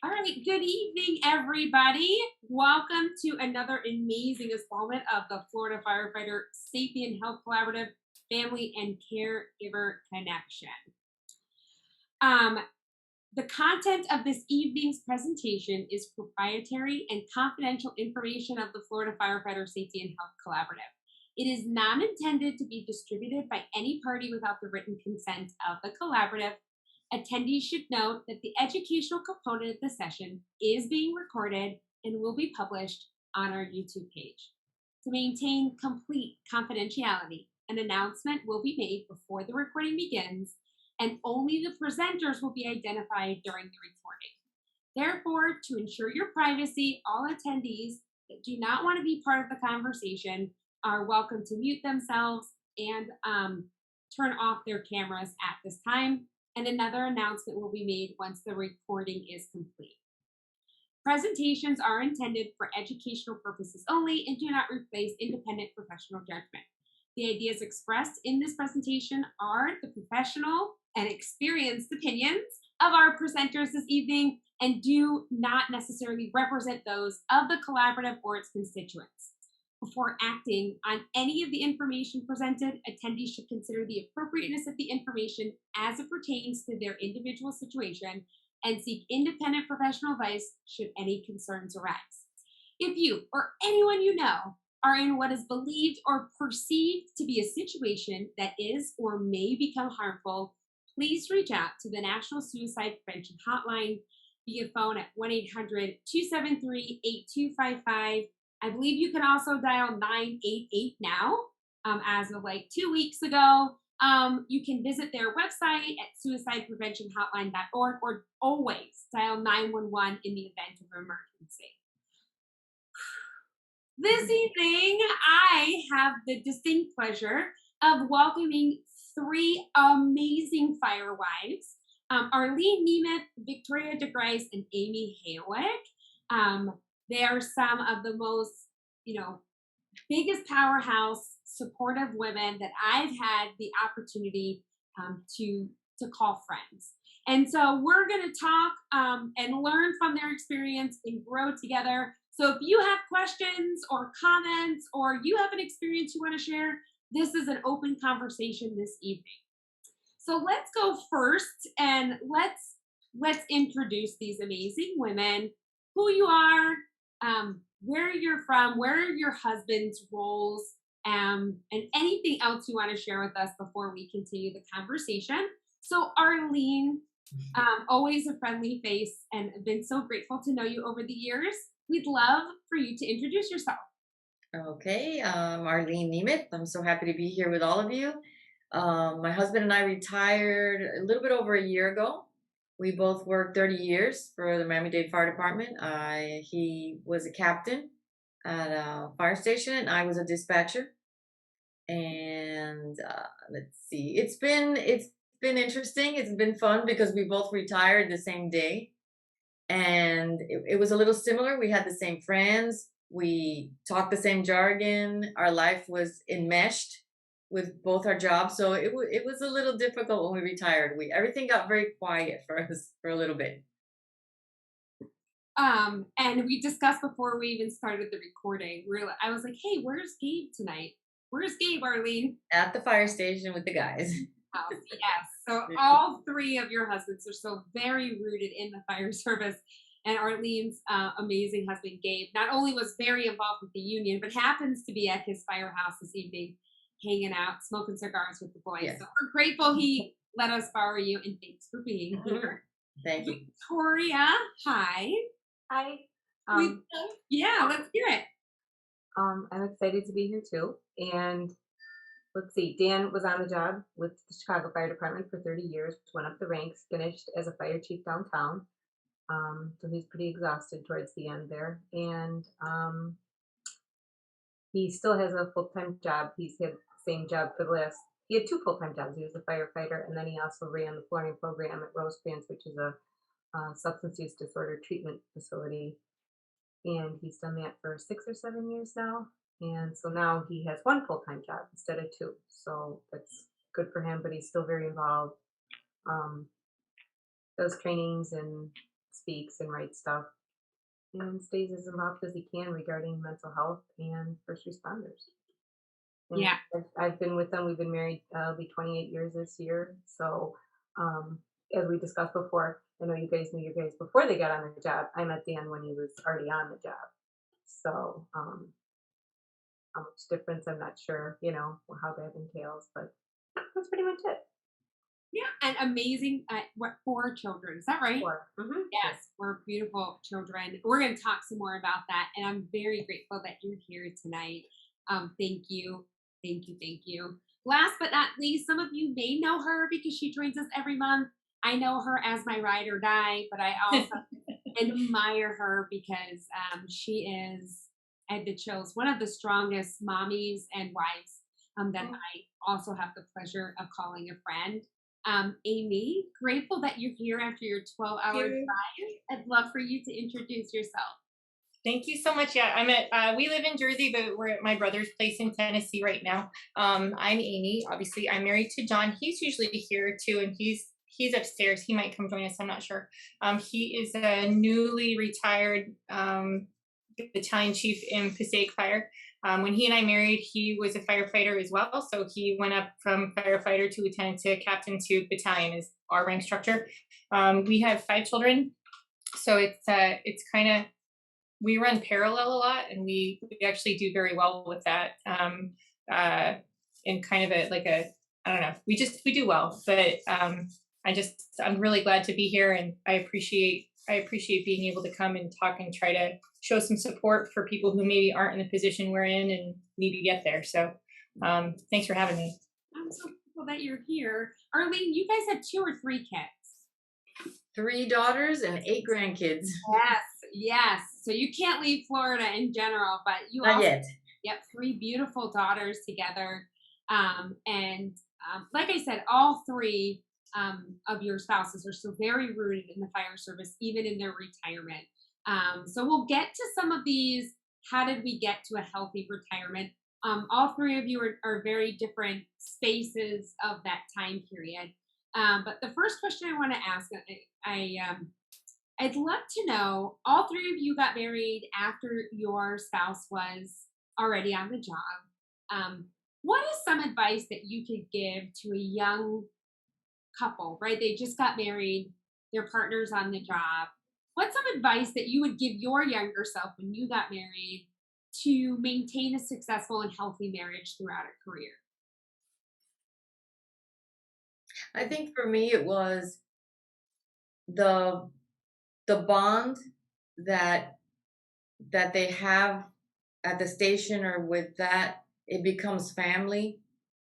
All right, good evening, everybody. Welcome to another amazing installment of the Florida Firefighter Safety and Health Collaborative Family and Caregiver Connection. Um, the content of this evening's presentation is proprietary and confidential information of the Florida Firefighter Safety and Health Collaborative. It is not intended to be distributed by any party without the written consent of the collaborative. Attendees should note that the educational component of the session is being recorded and will be published on our YouTube page. To maintain complete confidentiality, an announcement will be made before the recording begins, and only the presenters will be identified during the recording. Therefore, to ensure your privacy, all attendees that do not want to be part of the conversation are welcome to mute themselves and turn off their cameras at this time. And another announcement will be made once the recording is complete. Presentations are intended for educational purposes only and do not replace independent professional judgment. The ideas expressed in this presentation are the professional and experienced opinions of our presenters this evening and do not necessarily represent those of the collaborative or its constituents. Before acting on any of the information presented, attendees should consider the appropriateness of the information as it pertains to their individual situation and seek independent professional advice should any concerns arise. If you or anyone you know are in what is believed or perceived to be a situation that is or may become harmful, please reach out to the National Suicide Prevention Hotline via phone at 1-800-273-8255. I believe you can also dial 988 now, as of like 2 weeks ago. You can visit their website at suicidepreventionhotline.org or always dial 911 in the event of an emergency. This evening, I have the distinct pleasure of welcoming three amazing firewives, Arlene Nemeth, Victoria DeGrice, and Amy Haywick. They are some of the most, biggest powerhouse supportive women that I've had the opportunity to call friends. And so we're going to talk and learn from their experience and grow together. So if you have questions or comments or you have an experience you want to share, this is an open conversation this evening. So let's go first and let's introduce these amazing women, who you are, where you're from, where are your husband's roles, and anything else you want to share with us before we continue the conversation. So Arlene, always a friendly face, and I've been so grateful to know you over the years. We'd love for you to introduce yourself. Okay, Arlene Nemeth. I'm so happy to be here with all of you. My husband and I retired a little bit over a year ago. We both worked 30 years for the Miami-Dade Fire Department. He was a captain at a fire station, and I was a dispatcher. And let's see, it's been interesting. It's been fun because we both retired the same day, and it was a little similar. We had the same friends. We talked the same jargon. Our life was enmeshed with both our jobs, so it was a little difficult when we retired. We Everything got very quiet for us for a little bit And we discussed before we even started the recording. I was like, "Hey, where's Gabe tonight? Where's Gabe, Arlene?" at the fire station with the guys. House. Yes. So all three of your husbands are so very rooted in the fire service. And Arlene's amazing husband, Gabe, not only was very involved with the union, but happens to be at his firehouse this evening, hanging out, smoking cigars with the boys. Yes. So we're grateful he let us borrow you, and thanks for being here. Thank you. Victoria, hi. Hi. Yeah, let's hear it. I'm excited to be here too. And let's see, Dan was on the job with the Chicago Fire Department for 30 years, went up the ranks, finished as a fire chief downtown. So he's pretty exhausted towards the end there. And he still has a full-time job. He's had the same job for the last, he had two full-time jobs. He was a firefighter, and then he also ran the flooring program at Rosecrans, which is a substance use disorder treatment facility, and he's done that for 6 or 7 years now. And so now he has one full-time job instead of two. So that's good for him, but he's still very involved. Does trainings and speaks and writes stuff and stays as involved as he can regarding mental health and first responders. And Yeah. I've been with them. We've been married. It'll be 28 years this year. So, as we discussed before, I know you guys knew you guys before they got on the job. I met Dan when he was already on the job. So, how much difference? I'm not sure. How that entails, but that's pretty much it. Yeah, and amazing. What, 4 children? Is that right? Mm-hmm. Yes, 4 beautiful children. We're going to talk some more about that, and I'm very grateful that you're here tonight. Thank you, thank you, thank you. Last but not least, some of you may know her because she joins us every month. I know her as my ride or die, but I also admire her because she is, I had the chills, one of the strongest mommies and wives that I also have the pleasure of calling a friend. Amy, grateful that you're here after your 12-hour you. drive. I'd love for you to introduce yourself. Thank you so much. Yeah, we live in Jersey, but we're at my brother's place in Tennessee right now. I'm Amy. Obviously, I'm married to John. He's usually here too, and he's upstairs. He might come join us. I'm not sure. He is a newly retired battalion chief in Passaic Fire. When he and I married, he was a firefighter as well. So he went up from firefighter to lieutenant to captain to battalion is our rank structure. We have 5 children. So it's kind of, we run parallel a lot, and we actually do very well with that. In kind of I don't know, we do well, but I'm really glad to be here, and I appreciate being able to come and talk and try to show some support for people who maybe aren't in the position we're in and need to get there. So thanks for having me. I'm so grateful that you're here. Arlene, you guys have 2 or 3 kids? 3 daughters and 8 grandkids. Yes, yes. So you can't leave Florida in general, but you Not also, yet. yep, 3 beautiful daughters together. Like I said, all 3 of your spouses are so very rooted in the fire service, even in their retirement. So we'll get to some of these. How did we get to a healthy retirement? All 3 of you are very different spaces of that time period. But the first question I want to ask, I'd love to know, all 3 of you got married after your spouse was already on the job. What is some advice that you could give to a young couple, right? They just got married, their partner's on the job. What's some advice that you would give your younger self when you got married to maintain a successful and healthy marriage throughout a career? I think for me it was the bond that they have at the station, or with that it becomes family.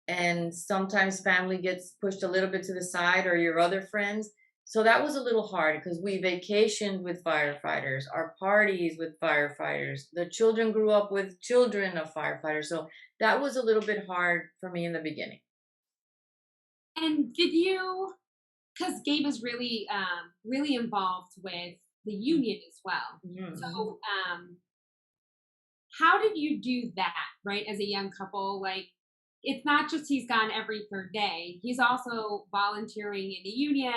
And sometimes family gets pushed a little bit to the side, or your other friends. So that was a little hard because we vacationed with firefighters, our parties with firefighters, the children grew up with children of firefighters. So that was a little bit hard for me in the beginning. And did you, because Gabe is really, really involved with the union as well. Mhm. So, how did you do that, right? As a young couple, like, it's not just he's gone every 3rd day. He's also volunteering in the union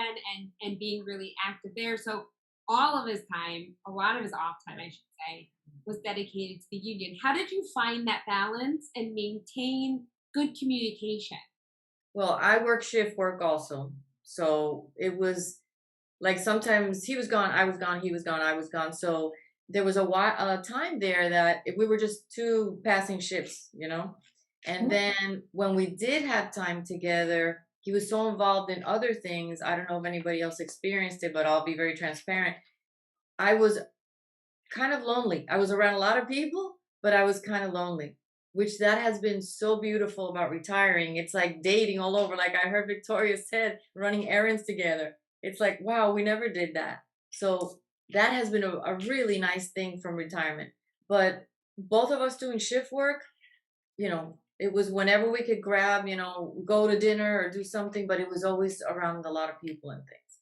and being really active there. So all of his time, a lot of his off time, I should say, was dedicated to the union. How did you find that balance and maintain good communication? Well, I work shift work also. So it was like sometimes he was gone, I was gone, he was gone, I was gone. So there was a time there that we were just 2 passing ships, you know? And then when we did have time together, he was so involved in other things. I don't know if anybody else experienced it, but I'll be very transparent. I was kind of lonely. I was around a lot of people, but I was kind of lonely, which that has been so beautiful about retiring. It's like dating all over. Like I heard Victoria said, running errands together. It's like, wow, we never did that. So that has been a really nice thing from retirement. But both of us doing shift work, it was whenever we could grab, go to dinner or do something, but it was always around a lot of people and things.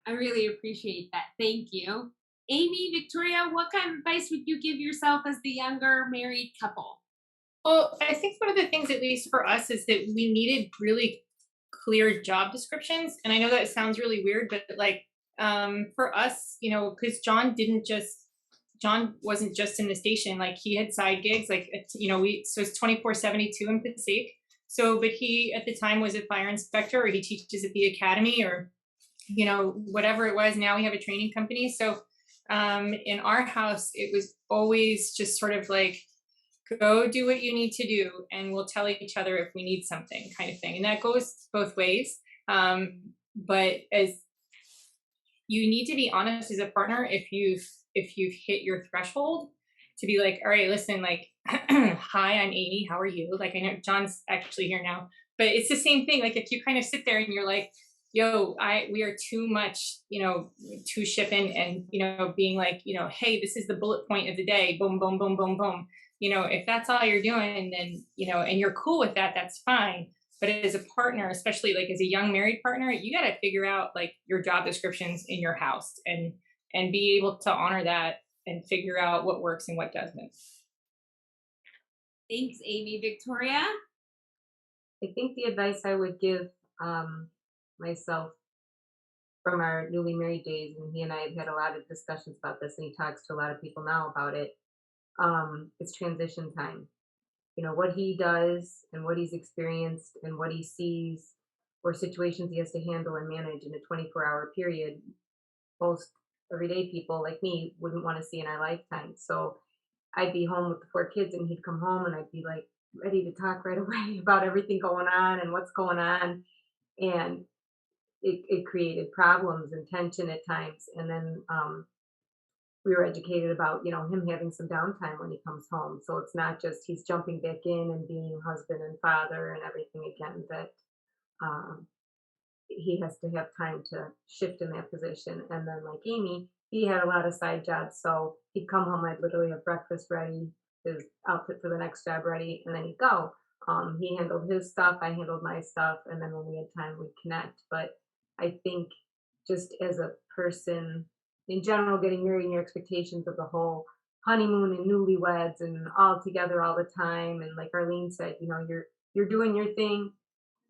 I really appreciate that. Thank you. Amy, Victoria, what kind of advice would you give yourself as the younger married couple? Well, I think one of the things, at least for us, is that we needed really clear job descriptions. And I know that sounds really weird, but like For us, because John wasn't just in the station, like he had side gigs, like, so it's 24/72 in Passaic. So, but he at the time was a fire inspector, or he teaches at the academy, or, whatever it was. Now we have a training company. So, in our house, it was always just sort of like, go do what you need to do, and we'll tell each other if we need something, kind of thing. And that goes both ways. But as you need to be honest as a partner, if you've hit your threshold, to be like, all right, listen, like, hi, I'm Amy, how are you? Like, I know John's actually here now, but it's the same thing. Like, if you kind of sit there and you're like, yo, we are too much, too shipping, and, being like, hey, this is the bullet point of the day, boom, boom, boom, boom, boom. If that's all you're doing, then, and you're cool with that, that's fine. But as a partner, especially like as a young married partner, you got to figure out like your job descriptions in your house, and be able to honor that and figure out what works and what doesn't. Thanks, Amy. Victoria? I think the advice I would give myself from our newly married days, and he and I have had a lot of discussions about this, and he talks to a lot of people now about it. It's transition time. What he does and what he's experienced and what he sees, or situations he has to handle and manage in a 24-hour period, most everyday people like me wouldn't want to see in our lifetime. So I'd be home with the 4 kids, and he'd come home, and I'd be like ready to talk right away about everything going on and what's going on. And it created problems and tension at times. And then we were educated about, him having some downtime when he comes home. So it's not just he's jumping back in and being husband and father and everything again, that um, he has to have time to shift in that position. And then, like Amy, he had a lot of side jobs. So he'd come home, I'd literally have breakfast ready, his outfit for the next job ready, and then he'd go. He handled his stuff, I handled my stuff, and then when we had time, we'd connect. But I think just as a person in general, getting married and your expectations of the whole honeymoon and newlyweds and all together all the time, and like Arlene said, you're doing your thing,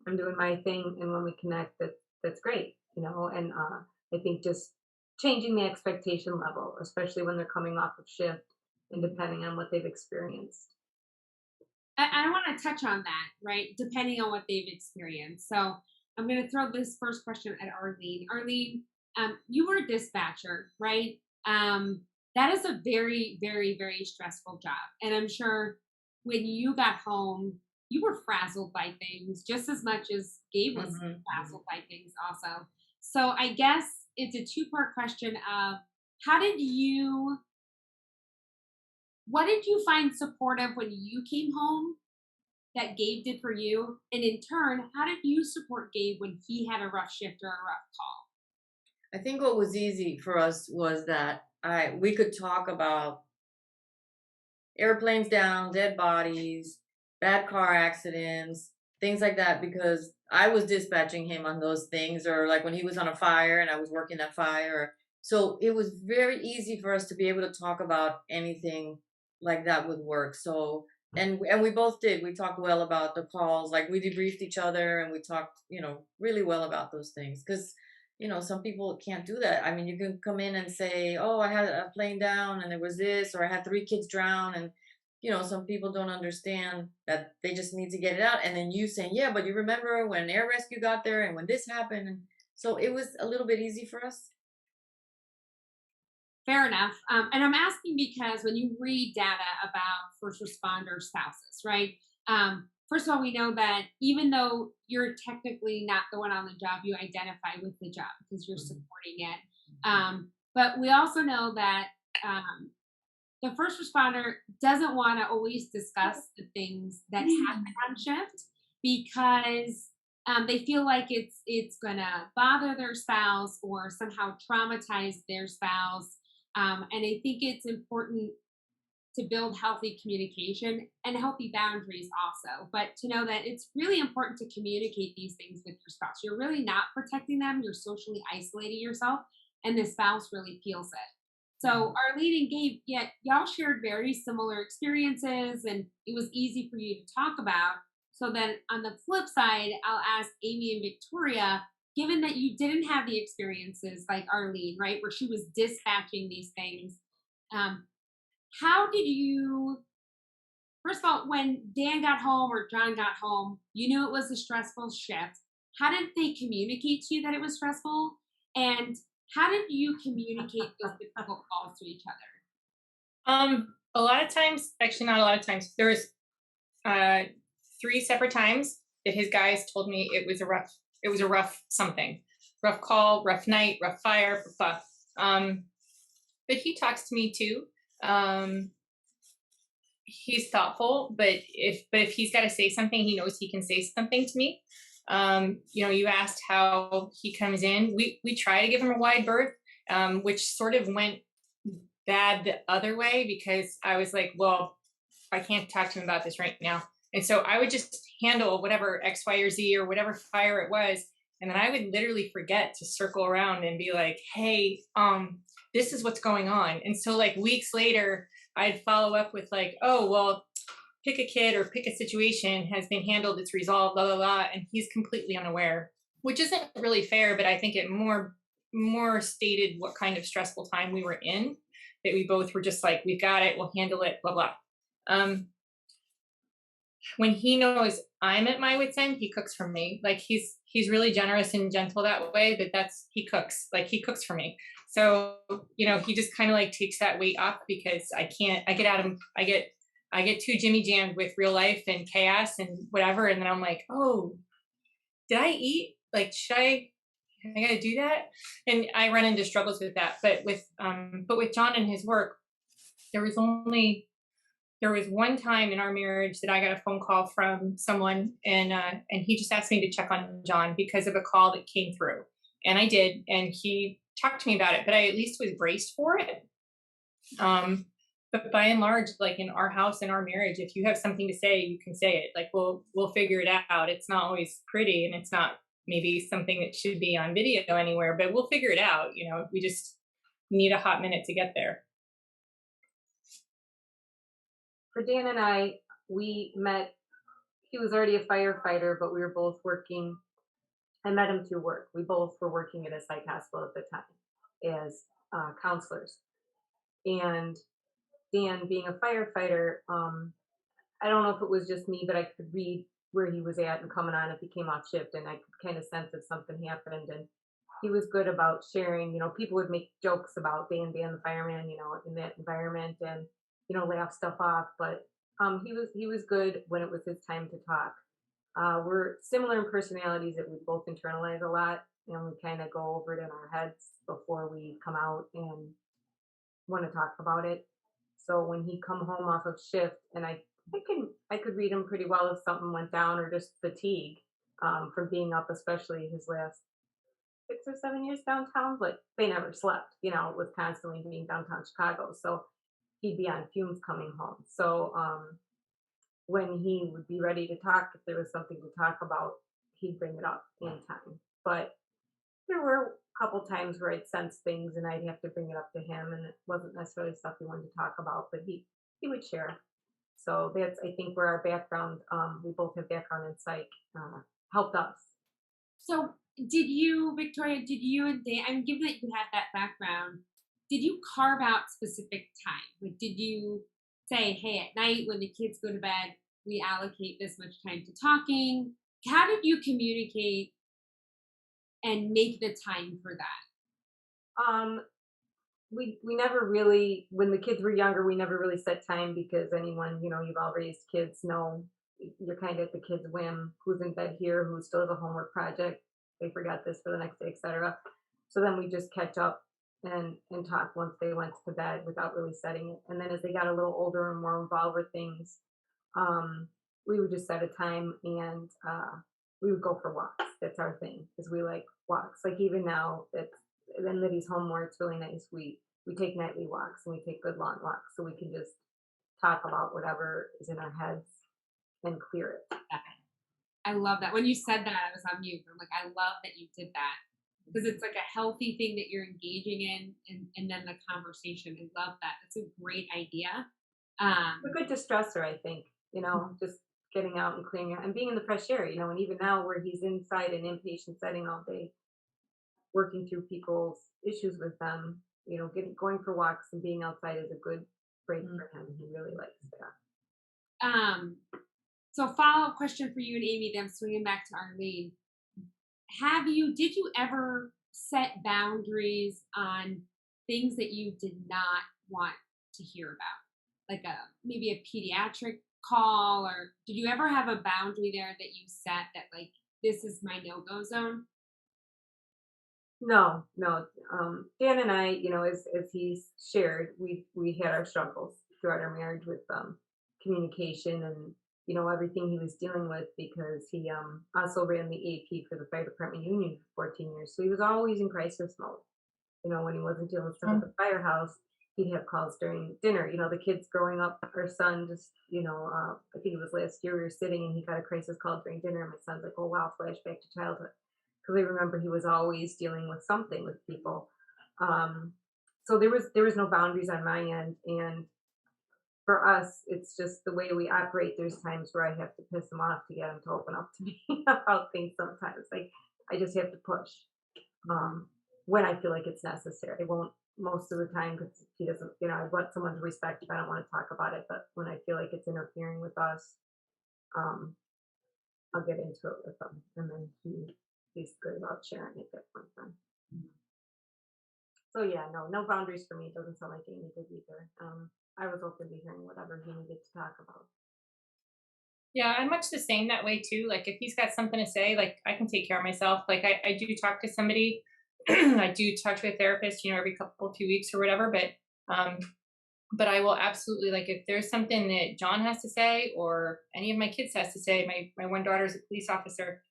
I'm doing my thing, and when we connect, that's great, And I think just changing the expectation level, especially when they're coming off of shift and depending on what they've experienced. I want to touch on that, right? Depending on what they've experienced. So I'm going to throw this first question at Arlene. Arlene, you were a dispatcher, right? That is a very, very, very stressful job. And I'm sure when you got home, you were frazzled by things just as much as Gabe was frazzled by things also. So I guess it's a two-part question of what did you find supportive when you came home that Gabe did for you? And in turn, how did you support Gabe when he had a rough shift or a rough call? I think what was easy for us was that we could talk about airplanes down, dead bodies, bad car accidents, things like that, because I was dispatching him on those things, or like when he was on a fire and I was working that fire. So it was very easy for us to be able to talk about anything like that with work. So and we both did. We talked well about the calls, like we debriefed each other, and we talked, really well about those things, because some people can't do that. I mean, you can come in and say, oh, I had a plane down and there was this, or I had 3 kids drown. And, some people don't understand that they just need to get it out. And then you saying, yeah, but you remember when air rescue got there and when this happened. And so it was a little bit easy for us. Fair enough. And I'm asking because when you read data about first responder spouses, right? First of all, we know that even though you're technically not the one on the job, you identify with the job because you're supporting it. But we also know that the first responder doesn't want to always discuss the things that happen on shift because they feel like it's going to bother their spouse or somehow traumatize their spouse. And I think it's important to build healthy communication and healthy boundaries also, but to know that it's really important to communicate these things with your spouse. You're really not protecting them. You're socially isolating yourself, and the spouse really feels it. So Arlene and Gabe, yet y'all shared very similar experiences, and it was easy for you to talk about. So then on the flip side, I'll ask Amy and Victoria, given that you didn't have the experiences like Arlene, right, where she was dispatching these things, how did you, first of all, when Dan got home or John got home, you knew it was a stressful shift. How did they communicate to you that it was stressful? And how did you communicate those difficult calls to each other? A lot of times, actually not a lot of times, there was 3 separate times that his guys told me it was a rough something, rough call, rough night, rough fire, blah, blah. But he talks to me too. He's thoughtful, but if he's got to say something, he knows he can say something to me. You asked how he comes in. We try to give him a wide berth, which sort of went bad the other way because I was like, well, I can't talk to him about this right now. And so I would just handle whatever X, Y, or Z or whatever fire it was. And then I would literally forget to circle around and be like, hey, this is what's going on. And so like weeks later, I'd follow up with like, oh, well, pick a kid or pick a situation has been handled, it's resolved, blah, blah, blah. And he's completely unaware, which isn't really fair, but I think it more stated what kind of stressful time we were in, that we both were just like, we've got it, we'll handle it, blah, blah. When he knows I'm at my wit's end, he cooks for me. Like he's really generous and gentle that way, but he cooks for me. So, he just kind of like takes that weight up because I get too jimmy jammed with real life and chaos and whatever. And then I'm like, oh, did I eat? Like, I gotta do that? And I run into struggles with that. But with John and his work, there was one time in our marriage that I got a phone call from someone and he just asked me to check on John because of a call that came through. And I did, and he talked to me about it, but I at least was braced for it. But by and large, like in our house and our marriage, if you have something to say, you can say it. Like we'll figure it out. It's not always pretty, and it's not maybe something that should be on video anywhere, but we'll figure it out. We just need a hot minute to get there. For Dan and I, we met, he was already a firefighter, but we were both working. I met him through work. We both were working at a psych hospital at the time as counselors. And Dan, being a firefighter, I don't know if it was just me, but I could read where he was at and coming on if he came off shift, and I could kind of sense if something happened. And he was good about sharing. People would make jokes about Dan the fireman, in that environment, and laugh stuff off. But he was good when it was his time to talk. We're similar in personalities that we both internalize a lot, and we kind of go over it in our heads before we come out and want to talk about it. So when he'd come home off of shift, and I could read him pretty well if something went down or just fatigue from being up, especially his last 6 or 7 years downtown. But they never slept, it was constantly being downtown Chicago. So he'd be on fumes coming home. So when he would be ready to talk, if there was something to talk about, he'd bring it up in time. But there were a couple times where I'd sense things and I'd have to bring it up to him, and it wasn't necessarily stuff he wanted to talk about, but he would share. So that's, I think, where our background, we both have background in psych, helped us. So did you, Victoria, and Dan, I mean, given that you had that background, did you carve out specific time? Like, did you say, hey, at night when the kids go to bed, we allocate this much time to talking? How did you communicate and make the time for that? We never really, when the kids were younger, we never really set time because anyone, you've all raised kids, know you're kind of at the kid's whim, who's in bed here, who still has a homework project, they forgot this for the next day, etc. So then we just catch up and talk once they went to bed without really setting it. And then as they got a little older and more involved with things, we would just set a time and we would go for walks. That's our thing, is we like walks. Like even now, then that he's home more, it's really nice. We take nightly walks and we take good long walks so we can just talk about whatever is in our heads and clear it. I love that. When you said that, I was on mute. I'm like, I love that you did that because it's like a healthy thing that you're engaging in, and then the conversation. I love that. That's a great idea. A good distressor, I think. Just getting out and clearing out and being in the fresh air. And even now where he's inside an inpatient setting all day, working through people's issues with them, going for walks and being outside is a good break for him. He really likes that. So follow-up question for you and Amy, then swinging back to Arlene. Did you ever set boundaries on things that you did not want to hear about? Like maybe a pediatric call, or did you ever have a boundary there that you set that like, this is my no-go zone? No, no. Dan and I, as he's shared, we had our struggles throughout our marriage with communication and everything he was dealing with, because he also ran the AP for the fire department union for 14 years, so he was always in crisis mode. When he wasn't dealing with stuff at the firehouse, he'd have calls during dinner. The kids growing up, our son just, I think it was last year we were sitting and he got a crisis call during dinner, and my son's like, oh wow, flashback to childhood. Because I remember he was always dealing with something with people. So there was no boundaries on my end, and for us, it's just the way we operate. There's times where I have to piss him off to get him to open up to me about things sometimes. Like, I just have to push when I feel like it's necessary. I won't most of the time, because he doesn't, I want someone to respect if I don't want to talk about it. But when I feel like it's interfering with us, I'll get into it with him. And then he's good about sharing it at that point in time. So yeah, no boundaries for me. It doesn't sound like Amy did either. I was open to hearing whatever he needed to talk about. Yeah, I'm much the same that way too. Like if he's got something to say, like I can take care of myself. Like I do talk to somebody. I do talk to a therapist, every few weeks or whatever. But I will absolutely, like, if there's something that John has to say or any of my kids has to say, my one daughter's a police officer,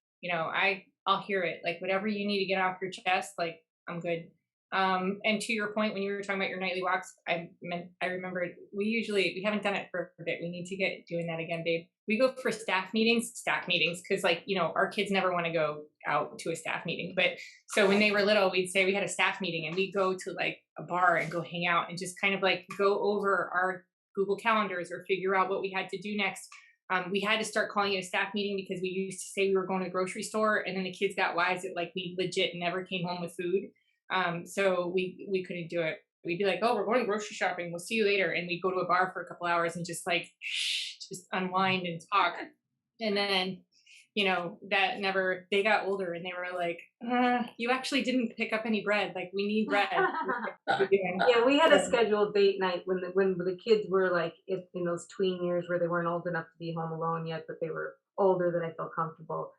I'll hear it. Like whatever you need to get off your chest, like I'm good. And to your point, when you were talking about your nightly walks, I remembered we haven't done it for a bit. We need to get doing that again, babe. We go for staff meetings, because our kids never want to go out to a staff meeting. But so when they were little, we'd say we had a staff meeting and we'd go to like a bar and go hang out and just kind of like go over our Google calendars or figure out what we had to do next. We had to start calling it a staff meeting because we used to say we were going to the grocery store, and then the kids got wise that like we legit never came home with food. So we couldn't do it. We'd be like, oh, we're going grocery shopping. We'll see you later. And we'd go to a bar for a couple hours and just like, just unwind and talk. And then, they got older and they were like, you actually didn't pick up any bread. Like we need bread. Yeah, we had a scheduled date night when the kids were like in those tween years where they weren't old enough to be home alone yet, but they were older that I felt comfortable.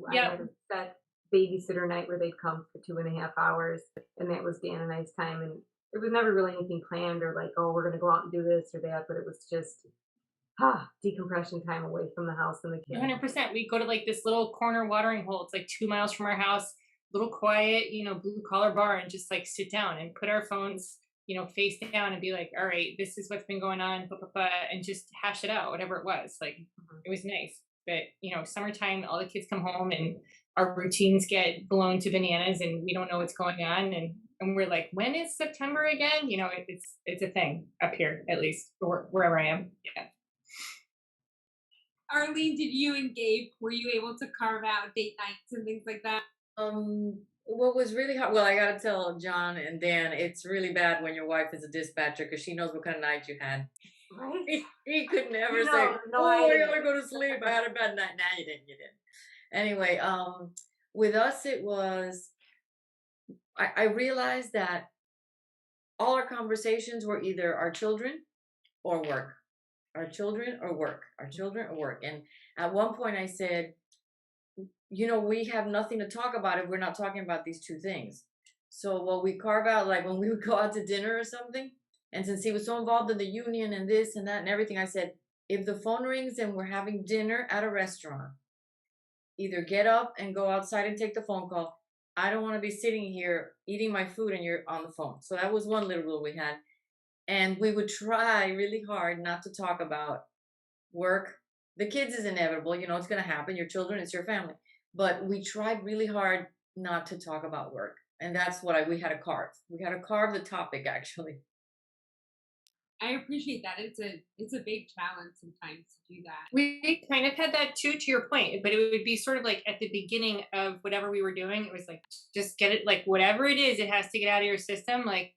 I had a set babysitter night where they'd come for 2.5 hours, and that was Dan and I's time, and there was never really anything planned or like, oh, we're going to go out and do this or that, but it was just decompression time away from the house and the kids. 100%. We go to like this little corner watering hole. It's like 2 miles from our house, little quiet, blue collar bar, and just like sit down and put our phones, face down and be like, all right, this is what's been going on, and just hash it out, whatever it was. Like it was nice. But summertime, all the kids come home and our routines get blown to bananas and we don't know what's going on. And we're like, when is September again? It's a thing up here, at least, or wherever I am. Yeah. Arlene, did you and Gabe, were you able to carve out date nights and things like that? What was really hard, well, I gotta tell John and Dan, it's really bad when your wife is a dispatcher because she knows what kind of night you had. Right? He could never say, I gotta go to sleep. I had a bad night. Nah, you didn't. Anyway, with us, it was, I realized that all our conversations were either our children or work, our children or work, our children or work. And at one point I said, we have nothing to talk about if we're not talking about these two things. So what we carve out, like when we would go out to dinner or something, and since he was so involved in the union and this and that and everything, I said, if the phone rings and we're having dinner at a restaurant, either get up and go outside and take the phone call. I don't want to be sitting here eating my food and you're on the phone. So that was one little rule we had. And we would try really hard not to talk about work. The kids is inevitable. It's going to happen. Your children, it's your family. But we tried really hard not to talk about work. And that's what we had to carve. We had to carve the topic, actually. I appreciate that. It's a big challenge sometimes to do that. We kind of had that too, to your point, but it would be sort of like at the beginning of whatever we were doing. It was like, just get it, like whatever it is, it has to get out of your system. Like,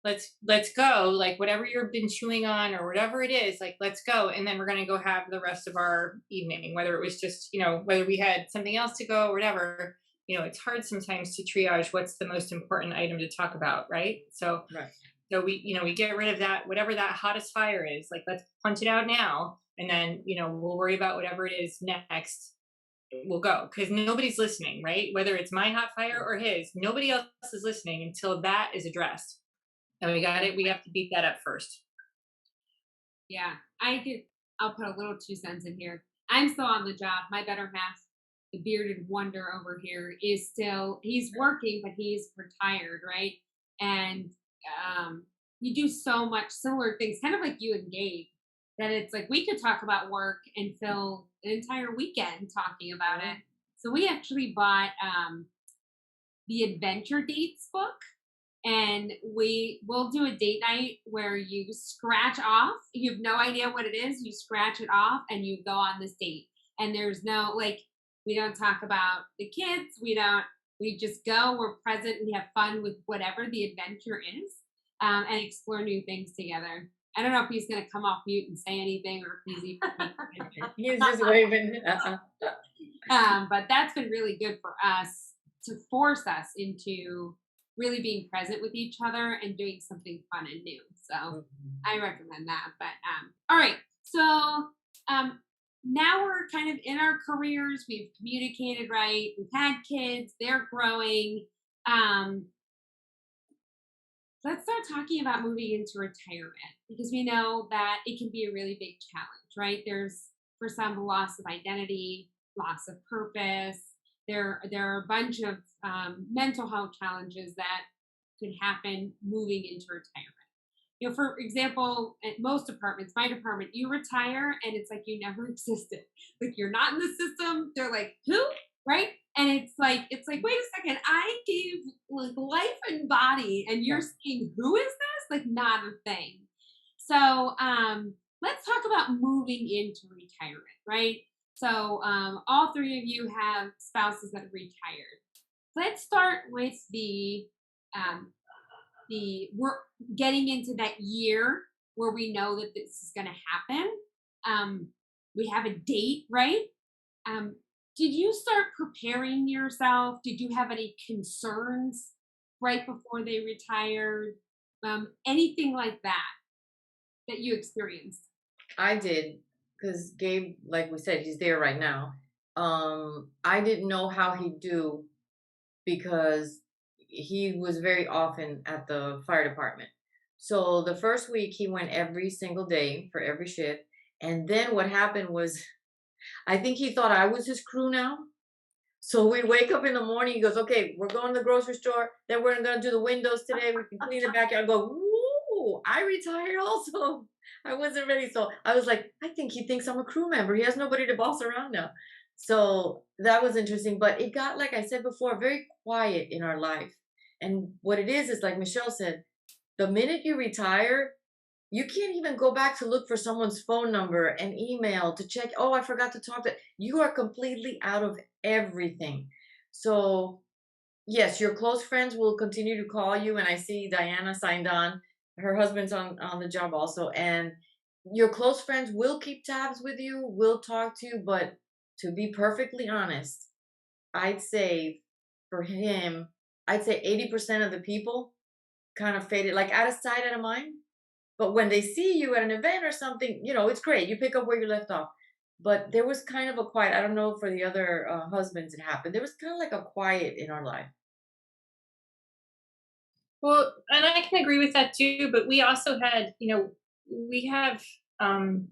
let's go. Like whatever you've been chewing on or whatever it is, like let's go. And then we're gonna go have the rest of our evening, whether it was just, whether we had something else to go or whatever. It's hard sometimes to triage what's the most important item to talk about, right? So Right. So we get rid of that, whatever that hottest fire is, like let's punch it out now. And then, we'll worry about whatever it is next. We'll go. Because nobody's listening, right? Whether it's my hot fire or his, nobody else is listening until that is addressed. And we have to beat that up first. Yeah, I'll put a little 2 cents in here. I'm still on the job. My better half, the bearded wonder over here, he's working, but he's retired, right? And you do so much similar things, kind of like you and Gabe, that it's like we could talk about work and fill an entire weekend talking about it. So we actually bought the Adventure Dates book, and we'll do a date night where you scratch off. You have no idea what it is. You scratch it off, and you go on this date. And there's no we don't talk about the kids. We just go. We're present. We have fun with whatever the adventure is. And explore new things together. I don't know if he's going to come off mute and say anything, or if he's even. He's just waving. But that's been really good for us to force us into really being present with each other and doing something fun and new. So I recommend that. But all right, so now we're kind of in our careers. We've communicated right. We've had kids. They're growing. Let's start talking about moving into retirement, because we know that it can be a really big challenge, right? There's, for some, loss of identity, loss of purpose. There are a bunch of mental health challenges that could happen moving into retirement. For example, at most departments, my department, you retire and it's like you never existed. Like you're not in the system. They're like, who? Right? And it's like, wait a second, I gave like life and body, and you're saying, who is this? Like, not a thing. So let's talk about moving into retirement, right? So all three of you have spouses that are retired. Let's start with we're getting into that year where we know that this is going to happen. We have a date, right? Did you start preparing yourself? Did you have any concerns right before they retired? Anything like that you experienced? I did, because Gabe, like we said, he's there right now. I didn't know how he'd do, because he was very often at the fire department. So the first week he went every single day for every shift. And then what happened was, I think he thought I was his crew now. So we wake up in the morning, he goes, okay, we're going to the grocery store, then we're going to do the windows today, we can clean the backyard. I go, ooh, I retired also. I wasn't ready. So I was like, I think he thinks I'm a crew member. He has nobody to boss around now. So that was interesting. But it got, like I said before, very quiet in our life. And what it is like Michelle said, the minute you retire, you can't even go back to look for someone's phone number and email to check, oh, I forgot to talk to. You are completely out of everything. So yes, your close friends will continue to call you. And I see Diana signed on. Her husband's on the job also. And your close friends will keep tabs with you, will talk to you. But to be perfectly honest, I'd say for him, I'd say 80% of the people kind of faded, like out of sight, out of mind. But when they see you at an event or something, it's great. You pick up where you left off. But there was kind of a quiet. I don't know for the other husbands it happened. There was kind of like a quiet in our life. Well, and I can agree with that too, but we also had, we have, I don't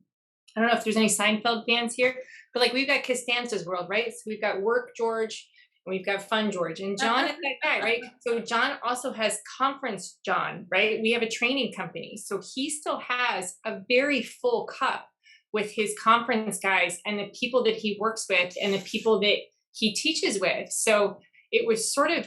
know if there's any Seinfeld fans here, but like we've got Costanza's World, right? So we've got Work George and we've got Fun George, and John is that guy, right? So John also has Conference John, right? We have a training company. So he still has a very full cup with his conference guys and the people that he works with and the people that he teaches with. So it was sort of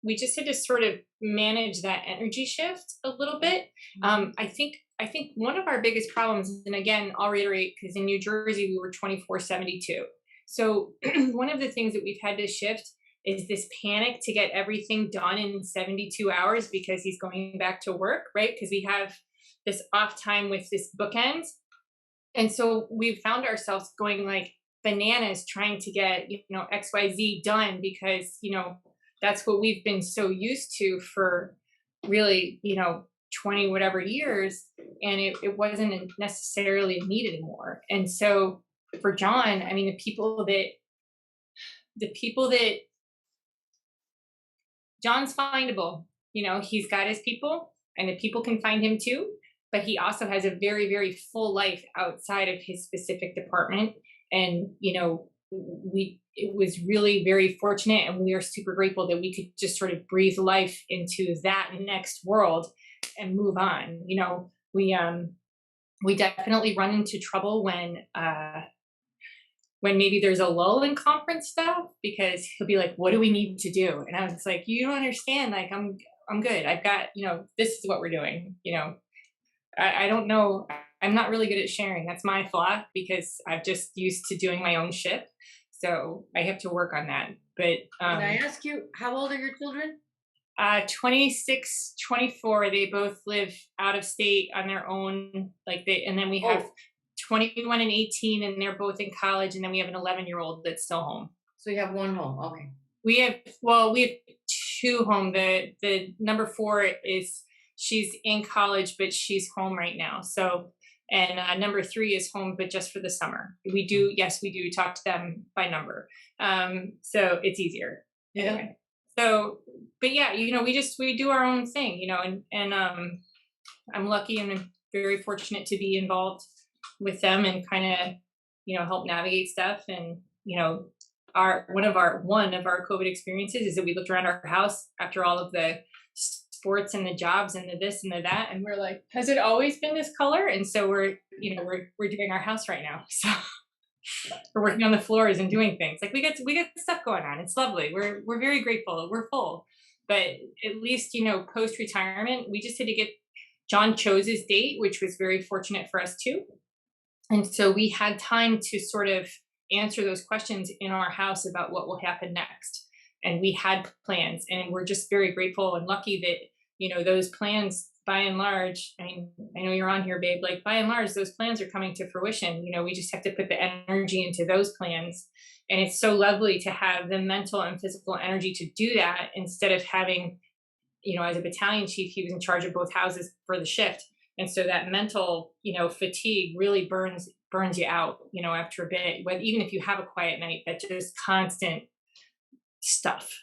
we just had to sort of manage that energy shift a little bit. I think I think one of our biggest problems, and again, I'll reiterate, because in New Jersey, we were 24/72. So one of the things that we've had to shift is this panic to get everything done in 72 hours because he's going back to work, right? Because we have this off time with this bookend. And so we've found ourselves going like bananas trying to get, XYZ done because, that's what we've been so used to for really, 20 whatever years. And it wasn't necessarily a need anymore. And so for John, I mean, the people that John's findable, he's got his people and the people can find him too. But he also has a very, very full life outside of his specific department. And, it was really very fortunate and we are super grateful that we could just sort of breathe life into that next world and move on. We definitely run into trouble when maybe there's a lull in conference stuff because he'll be like, what do we need to do? And I was like, you don't understand. Like, I'm good. I've got, this is what we're doing. I don't know. I'm not really good at sharing. That's my flaw because I'm just used to doing my own shit. So I have to work on that. But Can I ask you, how old are your children? 26, 24, they both live out of state on their own. And then we have 21 and 18 and they're both in college. And then we have an 11-year-old that's still home. So you have one home. Okay. We have two home. The number 4 is she's in college, but she's home right now. So, and number 3 is home, but just for the summer. We do talk to them by number. So it's easier. Yeah. Anyway. So, but yeah, we do our own thing, and I'm lucky and very fortunate to be involved with them and kind of, help navigate stuff. And, one of our COVID experiences is that we looked around our house after all of the sports and the jobs and the this and the that, and we're like, has it always been this color? And so we're doing our house right now. So we're working on the floors and doing things like we get stuff going on. It's lovely. We're very grateful. We're full, but at least post retirement, we just had to get John chose his date, which was very fortunate for us too. And so we had time to sort of answer those questions in our house about what will happen next. And we had plans, and we're just very grateful and lucky that, those plans, by and large, I know you're on here, babe, like by and large, those plans are coming to fruition. We just have to put the energy into those plans. And it's so lovely to have the mental and physical energy to do that instead of having, as a battalion chief, he was in charge of both houses for the shift. And so that mental, fatigue really burns you out, after a bit, even if you have a quiet night, that just constant stuff,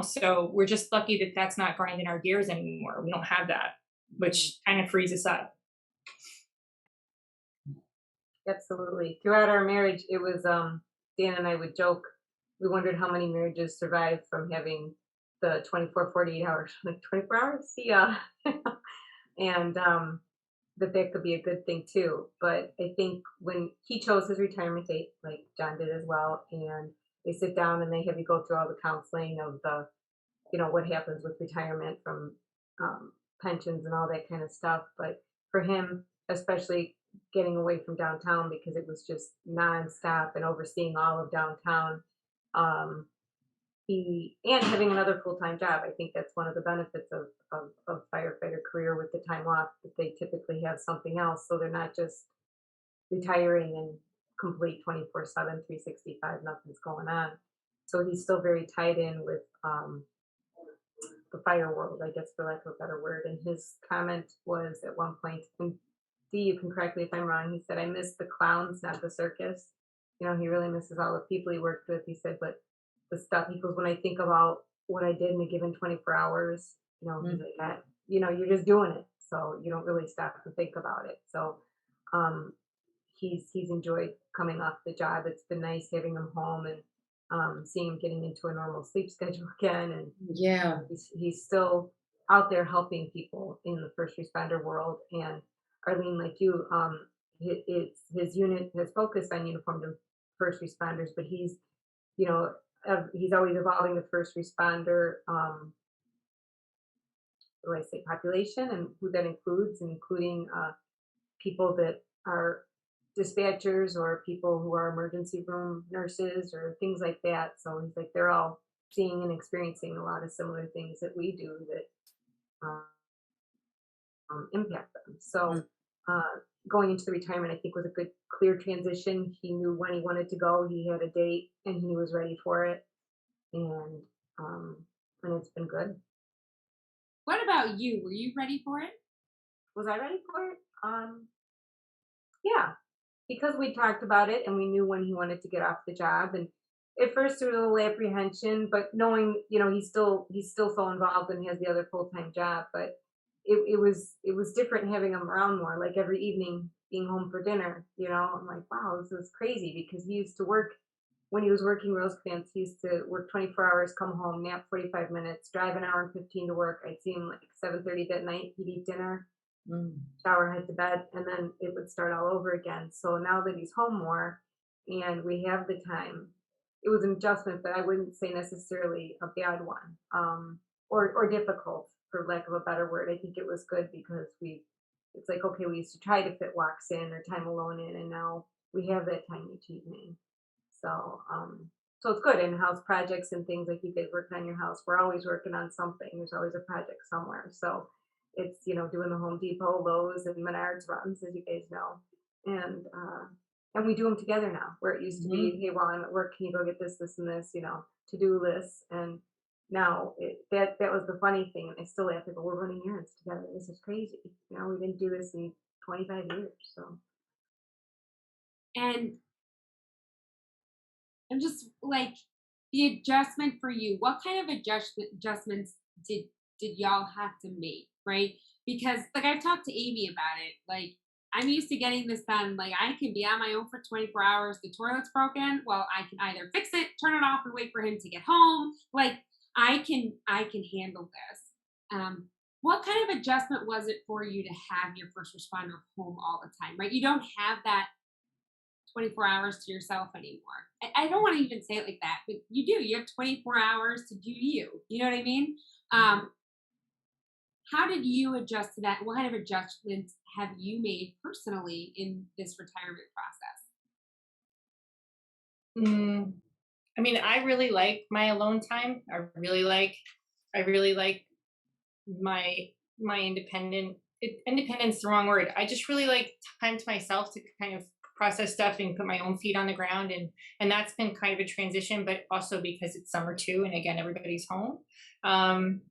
so we're just lucky that that's not grinding our gears anymore. We don't have that, which kind of frees us up. Absolutely. Throughout our marriage, it was Dan and I would joke. We wondered how many marriages survived from having the 24, 48 hours, like 24 hours. Yeah. And that could be a good thing too. But I think when he chose his retirement date, like John did as well, and they sit down and they have you go through all the counseling of the, what happens with retirement from pensions and all that kind of stuff. But for him, especially getting away from downtown because it was just nonstop and overseeing all of downtown, and having another full-time job. I think that's one of the benefits of firefighter career with the time off, that they typically have something else. So they're not just retiring and complete 24/7, 365, nothing's going on. So he's still very tied in with the fire world, I guess, for lack of a better word. And his comment was at one point, and Dee, you can correct me if I'm wrong, he said, I miss the clowns, not the circus. He really misses all the people he worked with. He said, but the stuff, he goes, when I think about what I did in a given 24 hours, he's like that, you're just doing it. So you don't really stop to think about it. So he's enjoyed coming off the job. It's been nice having him home and seeing him getting into a normal sleep schedule again. And Yeah. he's still out there helping people in the first responder world. And Arlene, like you, his unit has focused on uniformed first responders, but he's always evolving the first responder, what do I say, population, and who that includes, including people that are dispatchers or people who are emergency room nurses or things like that. So he's like, they're all seeing and experiencing a lot of similar things that we do that impact them. So Mm. going into the retirement, I think was a good, clear transition. He knew when he wanted to go. He had a date, and he was ready for it, and um, and it's been good. What about you? Were you ready for it? Was I ready for it? Yeah, because we talked about it and we knew when he wanted to get off the job. And at first there was a little apprehension, but knowing, he's still so involved and he has the other full-time job. But it was different having him around more, like every evening being home for dinner. I'm like, wow, this is crazy because he used to work when he was working Rosecrans. He used to work 24 hours, come home, nap 45 minutes, drive an hour and 15 to work. I'd see him like 7:30 that night. He'd eat dinner, Mm. shower, head to bed, and then it would start all over again. So now that he's home more and we have the time, it was an adjustment, but I wouldn't say necessarily a bad one, or difficult, for lack of a better word. I think it was good because it's like, okay, we used to try to fit walks in or time alone in, and now we have that time each evening. So, so it's good. And house projects and things, like you guys working on your house, we're always working on something. There's always a project somewhere. So it's, doing the Home Depot, Lowe's, and Menards runs, as you guys know, and we do them together now. Where it used to Mhm. be, hey, while I'm at work, can you go get this, this, and this, to do lists. And now that was the funny thing. And I still have to go, we're running errands together. This is crazy. We didn't do this in 25 years. So And I'm just like the adjustment for you. What kind of adjustments did y'all have to make, right? Because like I've talked to Amy about it. Like I'm used to getting this done. Like I can be on my own for 24 hours. The toilet's broken. Well, I can either fix it, turn it off, and wait for him to get home. Like I can handle this. What kind of adjustment was it for you to have your first responder home all the time, right? You don't have that 24 hours to yourself anymore. I don't want to even say it like that, but you do. You have 24 hours to do you. You know what I mean? Um, how did you adjust to that? What kind of adjustments have you made personally in this retirement process? Mm, I mean, I really like my alone time. I really like my independent. Independence is the wrong word. I just really like time to myself to kind of process stuff and put my own feet on the ground, and that's been kind of a transition, but also because it's summer too, and again everybody's home. Um,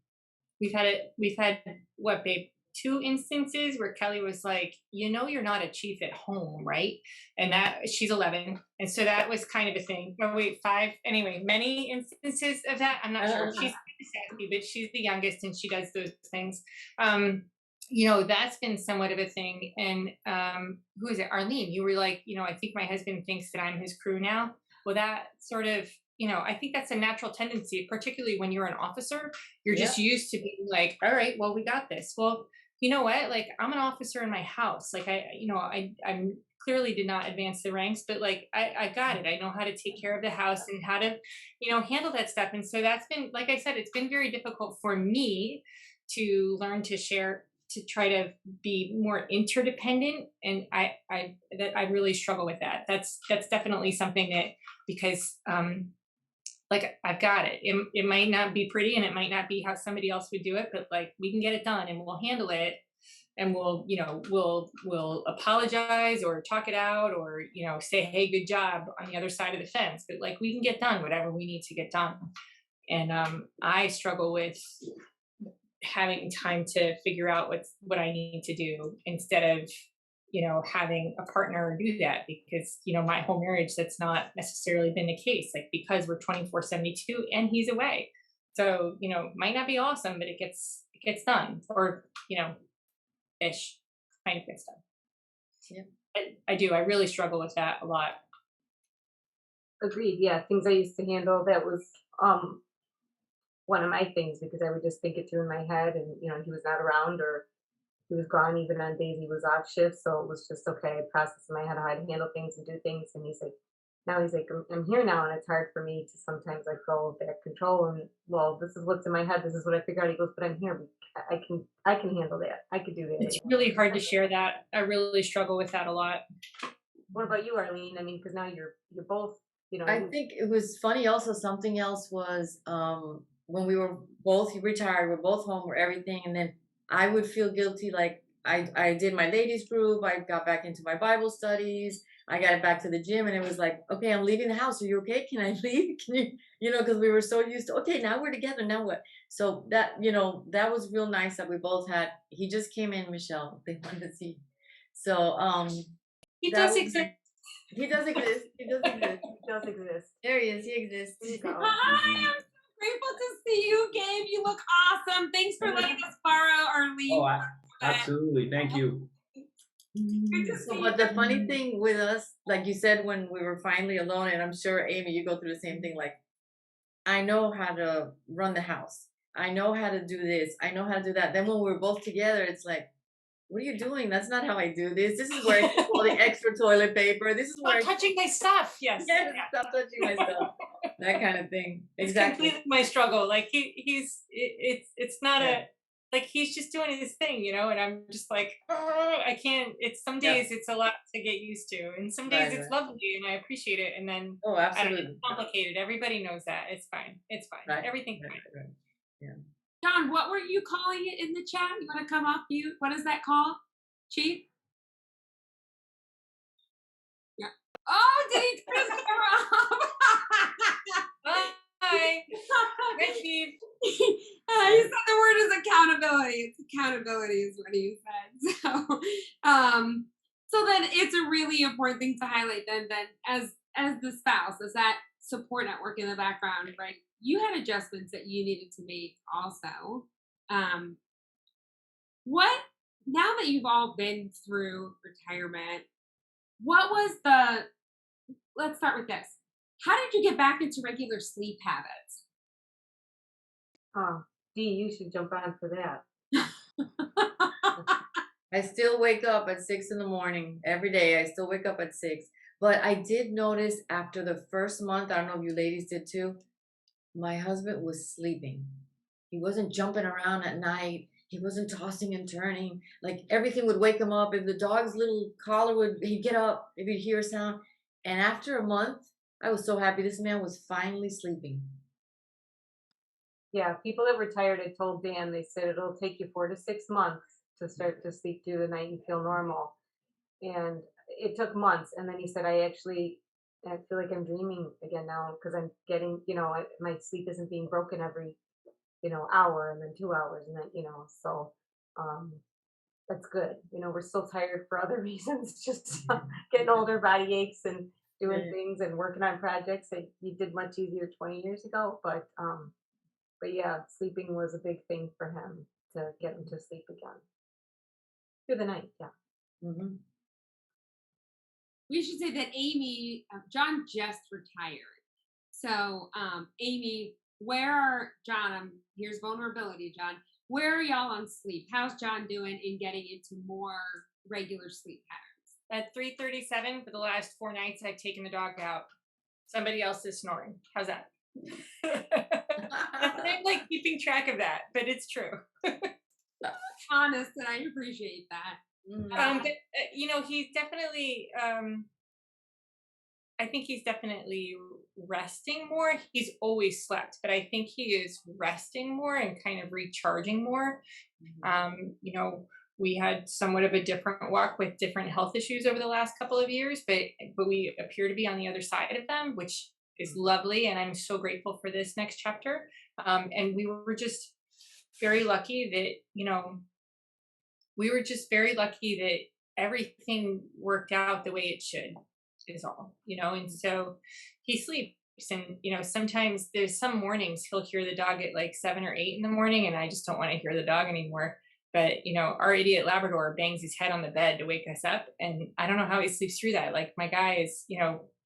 we've had what, babe, two instances where Kelly was like, you're not a chief at home, right? And that she's 11, and so that was kind of a thing. Oh wait, five. Anyway, many instances of that. I'm not sure. She's sassy, but she's the youngest, and she does those things. Um, that's been somewhat of a thing. And who is it? Arlene, you were like, I think my husband thinks that I'm his crew now. Well, that sort of, I think that's a natural tendency, particularly when you're an officer. You're Yeah. just used to being like, all right, well, we got this. Well, you know what? Like, I'm an officer in my house. Like, I'm clearly did not advance the ranks, but like, I got it. I know how to take care of the house and how to, handle that stuff. And so that's been, like I said, it's been very difficult for me to learn to share, to try to be more interdependent. And I really struggle with that. That's definitely something that, because like, I've got it. It might not be pretty and it might not be how somebody else would do it, but like, we can get it done and we'll handle it, and we'll apologize or talk it out, or say, hey, good job on the other side of the fence, but like, we can get done whatever we need to get done. And I struggle with having time to figure out what I need to do, instead of having a partner do that, because my whole marriage, that's not necessarily been the case, like, because we're 24/72 and he's away. So might not be awesome, but it gets done, or ish, kind of gets done. Yeah. I really struggle with that a lot. agreed. Yeah, things I used to handle, that was um one of my things, because I would just think it through in my head, and he was not around, or he was gone even on days he was off shift. So it was just okay. I processed in my head how I'd handle things and do things, and he's like, now he's like, I'm here now, and it's hard for me to sometimes like go back control and, well, this is what's in my head. This is what I figured out. He goes, but I'm here. I can handle that. I could do It's that. really hard to share that. I really struggle with that a lot. What about you, Arlene? I mean, because now you're both, I think it was funny also, something else was when we were both retired, we're both home, we're everything, and then I would feel guilty, like I did my ladies group, I got back into my Bible studies, I got back to the gym, and it was like, okay, I'm leaving the house. Are you okay? Can I leave? Can you know, because we were so used to, okay, now we're together, now what? So that, that was real nice that we both had. He just came in, Michelle. They wanted to see. So He that does was exist. he does exist. He does exist. It does exist. There he is. He exists. There you go. Hi, I'm so grateful to see you, Gabe. You look awesome. Thanks for letting us borrow Arlene. Oh, absolutely. Thank you. Good to So, see but you. the funny thing with us, like you said, when we were finally alone, and I'm sure Amy, you go through the same thing. Like, I know how to run the house. I know how to do this. I know how to do that. Then when we're both together, it's like, what are you doing? That's not how I do this. This is where I put all the extra toilet paper. This is where Not touching my stuff. Yes. yes, Yeah. stop touching my stuff. That kind of thing. It's Exactly. completely my struggle. Like it's not like he's just doing his thing, and I'm just like, I can't. It's some days it's a lot to get used to, and some days Right, it's right. lovely and I appreciate it, and then Oh, I don't know, absolutely. it's complicated. Everybody knows that. It's fine. It's fine. Right. Everything's Right, fine. right. Yeah. John, what were you calling it in the chat? You want to come up? What is that called? Chief? Yeah. Oh, did he turn his camera off? Hi. Hi, Chief. He said the word is accountability. It's accountability is what he said. So then it's a really important thing to highlight then as the spouse, as that support network in the background, right? You had adjustments that you needed to make also. What now that you've all been through retirement, what was let's start with this. How did you get back into regular sleep habits? Oh, Dee, you should jump on for that. I still wake up at 6 in the morning every day. I still wake up at 6. But I did notice after the first month, I don't know if you ladies did too, my husband was sleeping. He wasn't jumping around at night. He wasn't tossing and turning. Like everything would wake him up. If the dog's little collar he'd get up if he'd hear a sound. And after a month, I was so happy this man was finally sleeping. Yeah, people that retired had told Dan, they said it'll take you 4 to 6 months to start to sleep through the night and feel normal. And it took months. And then he said, I feel like I'm dreaming again now because I'm getting, my sleep isn't being broken every, hour and then 2 hours. And then, so that's good. We're still tired for other reasons, just getting older, body aches and doing things and working on projects that you did much easier 20 years ago. But yeah, sleeping was a big thing for him to get him to sleep again through the night. Yeah. Mm-hmm. We should say that John just retired. So, Amy, here's vulnerability, John. Where are y'all on sleep? How's John doing in getting into more regular sleep patterns? At 3:37 for the last 4 nights, I've taken the dog out. Somebody else is snoring. How's that? I'm like keeping track of that, but it's true. Honest, and I appreciate that. But he's definitely. I think he's definitely resting more. He's always slept, but I think he is resting more and kind of recharging more. Mm-hmm. We had somewhat of a different walk with different health issues over the last couple of years, but we appear to be on the other side of them, which is lovely. And I'm so grateful for this next chapter. And we were just very lucky that, everything worked out the way it should is all, and so he sleeps and, sometimes there's some mornings he'll hear the dog at like 7 or 8 in the morning and I just don't want to hear the dog anymore. But, our idiot Labrador bangs his head on the bed to wake us up. And I don't know how he sleeps through that. Like my guy is,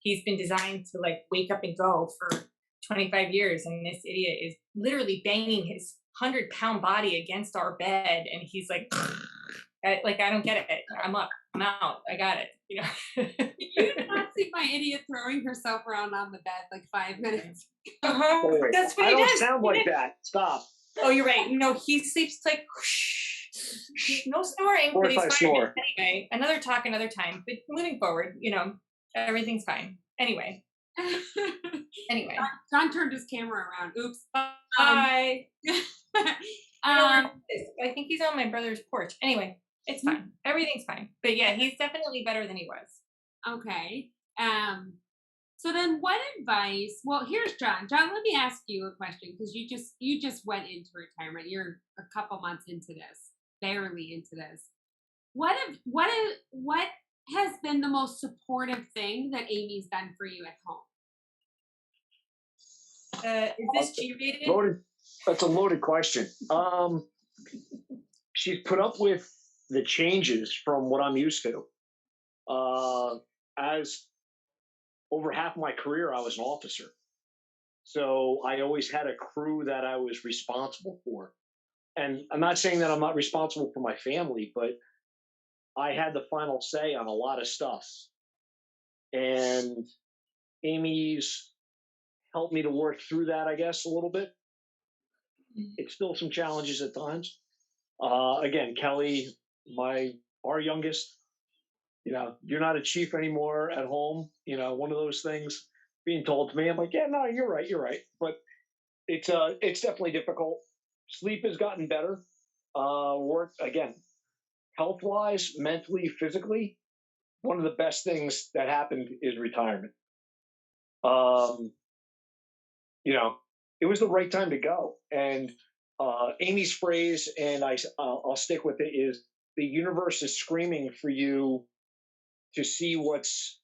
he's been designed to like wake up and go for 25 years. And this idiot is literally banging his 100-pound body against our bed. And he's like, I don't get it. I'm up. I'm out. I got it. Did you not see my idiot throwing herself around on the bed like 5 minutes? Uh-huh. Wait, That's what I he don't does. sound He like does. that. Stop. Oh, you're right. No, he sleeps like no snoring, Or but if he's I fine. snore. Anyway, another talk, another time. But moving forward, everything's fine. Anyway. John turned his camera around. Oops. Bye. Um, I think he's on my brother's porch. Anyway, it's fine. Everything's fine. But yeah, he's definitely better than he was. okay. So then what advice, well, here's John. John, let me ask you a question because you just went into retirement. You're a couple months into this, barely into this. What has been the most supportive thing that Amy's done for you at home? Is this G-rated? That's a loaded question. She's put up with the changes from what I'm used to. As over half my career, I was an officer. So I always had a crew that I was responsible for. And I'm not saying that I'm not responsible for my family, but I had the final say on a lot of stuff. And Amy's helped me to work through that, I guess, a little bit. It's still some challenges at times. Again, Kelly, our youngest, you're not a chief anymore at home. One of those things being told to me, I'm like, yeah, no, you're right. But it's definitely difficult. Sleep has gotten better. Work again, health wise, mentally, physically. One of the best things that happened is retirement. It was the right time to go. And Amy's phrase, and I'll stick with it, is the universe is screaming for you to see what's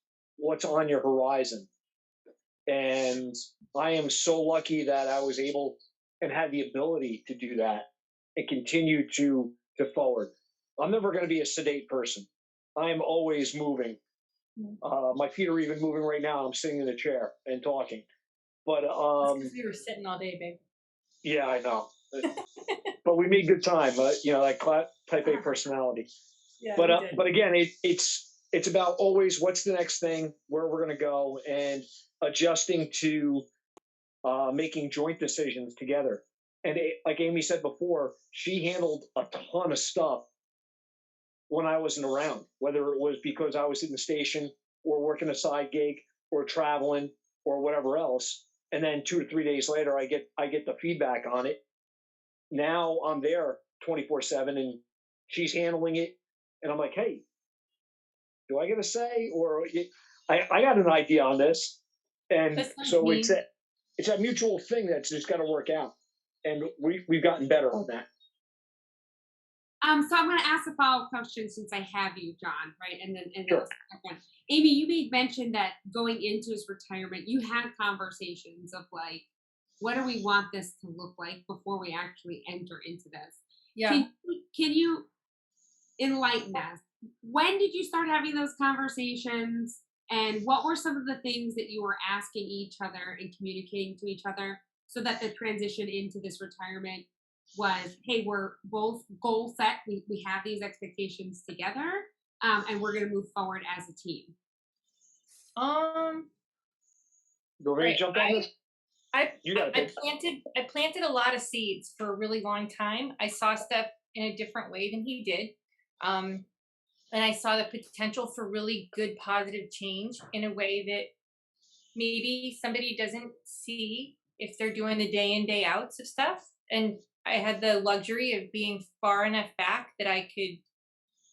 on your horizon. And I am so lucky that I was able and had the ability to do that and continue to forward. I'm never going to be a sedate person. I am always moving. My feet are even moving right now. I'm sitting in a chair and talking. But Because we were sitting all day, babe. yeah, I know. But we made good time. That type A personality. Yeah, But again, it's about always what's the next thing, where we're going to go, and adjusting to making joint decisions together. And like Amy said before, she handled a ton of stuff when I wasn't around, whether it was because I was in the station or working a side gig or traveling or whatever else. And then 2 or 3 days later, I get the feedback on it. Now I'm there 24/7, and she's handling it. And I'm like, hey, do I get a say? Or I got an idea on this. And That's not so me. it's a mutual thing that's just got to work out. And we've gotten better on that. So I'm going to ask a follow-up question since I have you, John, right? And then Sure. the second one. Amy, you made mention that going into his retirement, you had conversations of like, what do we want this to look like before we actually enter into this? Yeah. Can you enlighten us? When did you start having those conversations? And what were some of the things that you were asking each other and communicating to each other so that the transition into this retirement was, hey, we're both goal set. We have these expectations together, and we're going to move forward as a team. You want me to jump on this? I I planted a lot of seeds for a really long time. I saw stuff in a different way than he did. And I saw the potential for really good positive change in a way that maybe somebody doesn't see if they're doing the day in, day outs of stuff. And I had the luxury of being far enough back that I could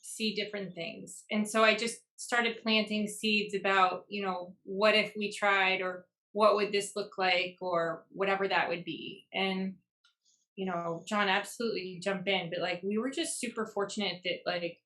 see different things. And so I just started planting seeds about, what if we tried, or what would this look like, or whatever that would be. And, John, absolutely jump in. But like, we were just super fortunate that like,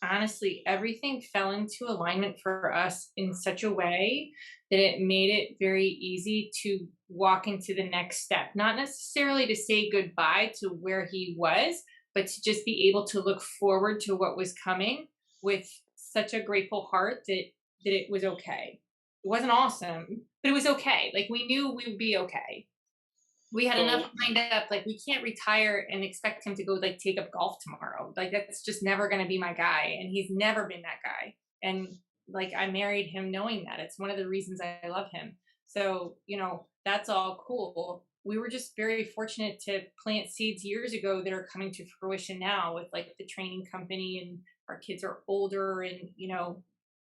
honestly, everything fell into alignment for us in such a way that it made it very easy to walk into the next step. Not necessarily to say goodbye to where he was, but to just be able to look forward to what was coming with such a grateful heart that it was okay. It wasn't awesome, but it was okay. Like we knew we would be okay. We had So enough lined up. Like, we can't retire and expect him to go like take up golf tomorrow. Like, that's just never going to be my guy, and he's never been that guy. And like, I married him knowing that. It's one of the reasons I love him. So, that's all cool. We were just very fortunate to plant seeds years ago that are coming to fruition now with like the training company, and our kids are older, and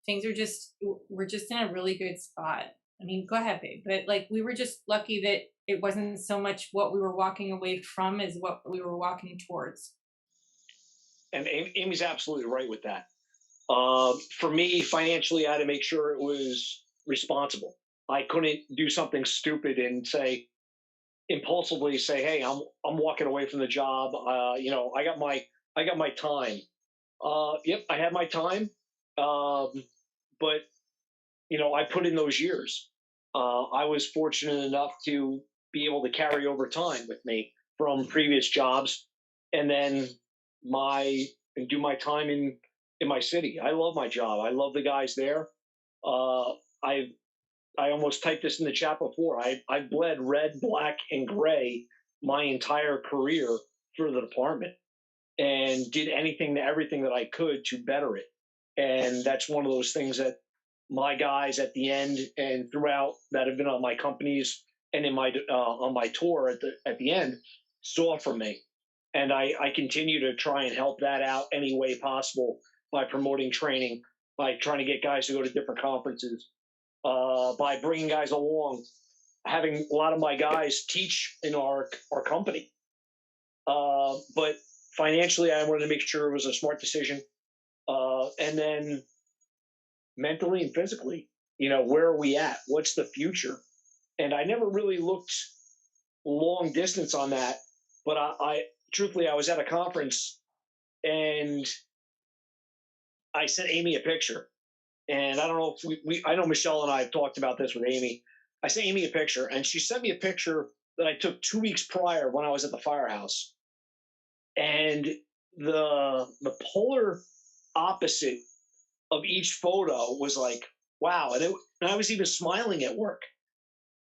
things are just, we're just in a really good spot. I mean, go ahead, babe. But like, we were just lucky that it wasn't so much what we were walking away from as what we were walking towards. and Amy's absolutely right with that. For me, financially, I had to make sure it was responsible. I couldn't do something stupid and say impulsively say, "Hey, I'm walking away from the job. I got my time. Yep, I had my time, but I put in those years. I was fortunate enough to be able to carry over time with me from previous jobs, and then my and do my time in my city. I love my job. I love the guys there. Uh, I almost typed this in the chat before. I bled red, black, and gray my entire career for the department and did anything to everything that I could to better it. And that's one of those things that my guys at the end and throughout that have been on my companies and in my on my tour at the end saw from me. And I continue to try and help that out any way possible by promoting training, by trying to get guys to go to different conferences, by bringing guys along, having a lot of my guys teach in our company. But financially, I wanted to make sure it was a smart decision. And then mentally and physically, where are we at? What's the future? And I never really looked long distance on that. But I truthfully, I was at a conference and I sent Amy a picture. And I don't know if I know Michelle and I have talked about this with Amy. I sent Amy a picture and she sent me a picture that I took 2 weeks prior when I was at the firehouse. And the polar opposite of each photo was like, wow. And I was even smiling at work.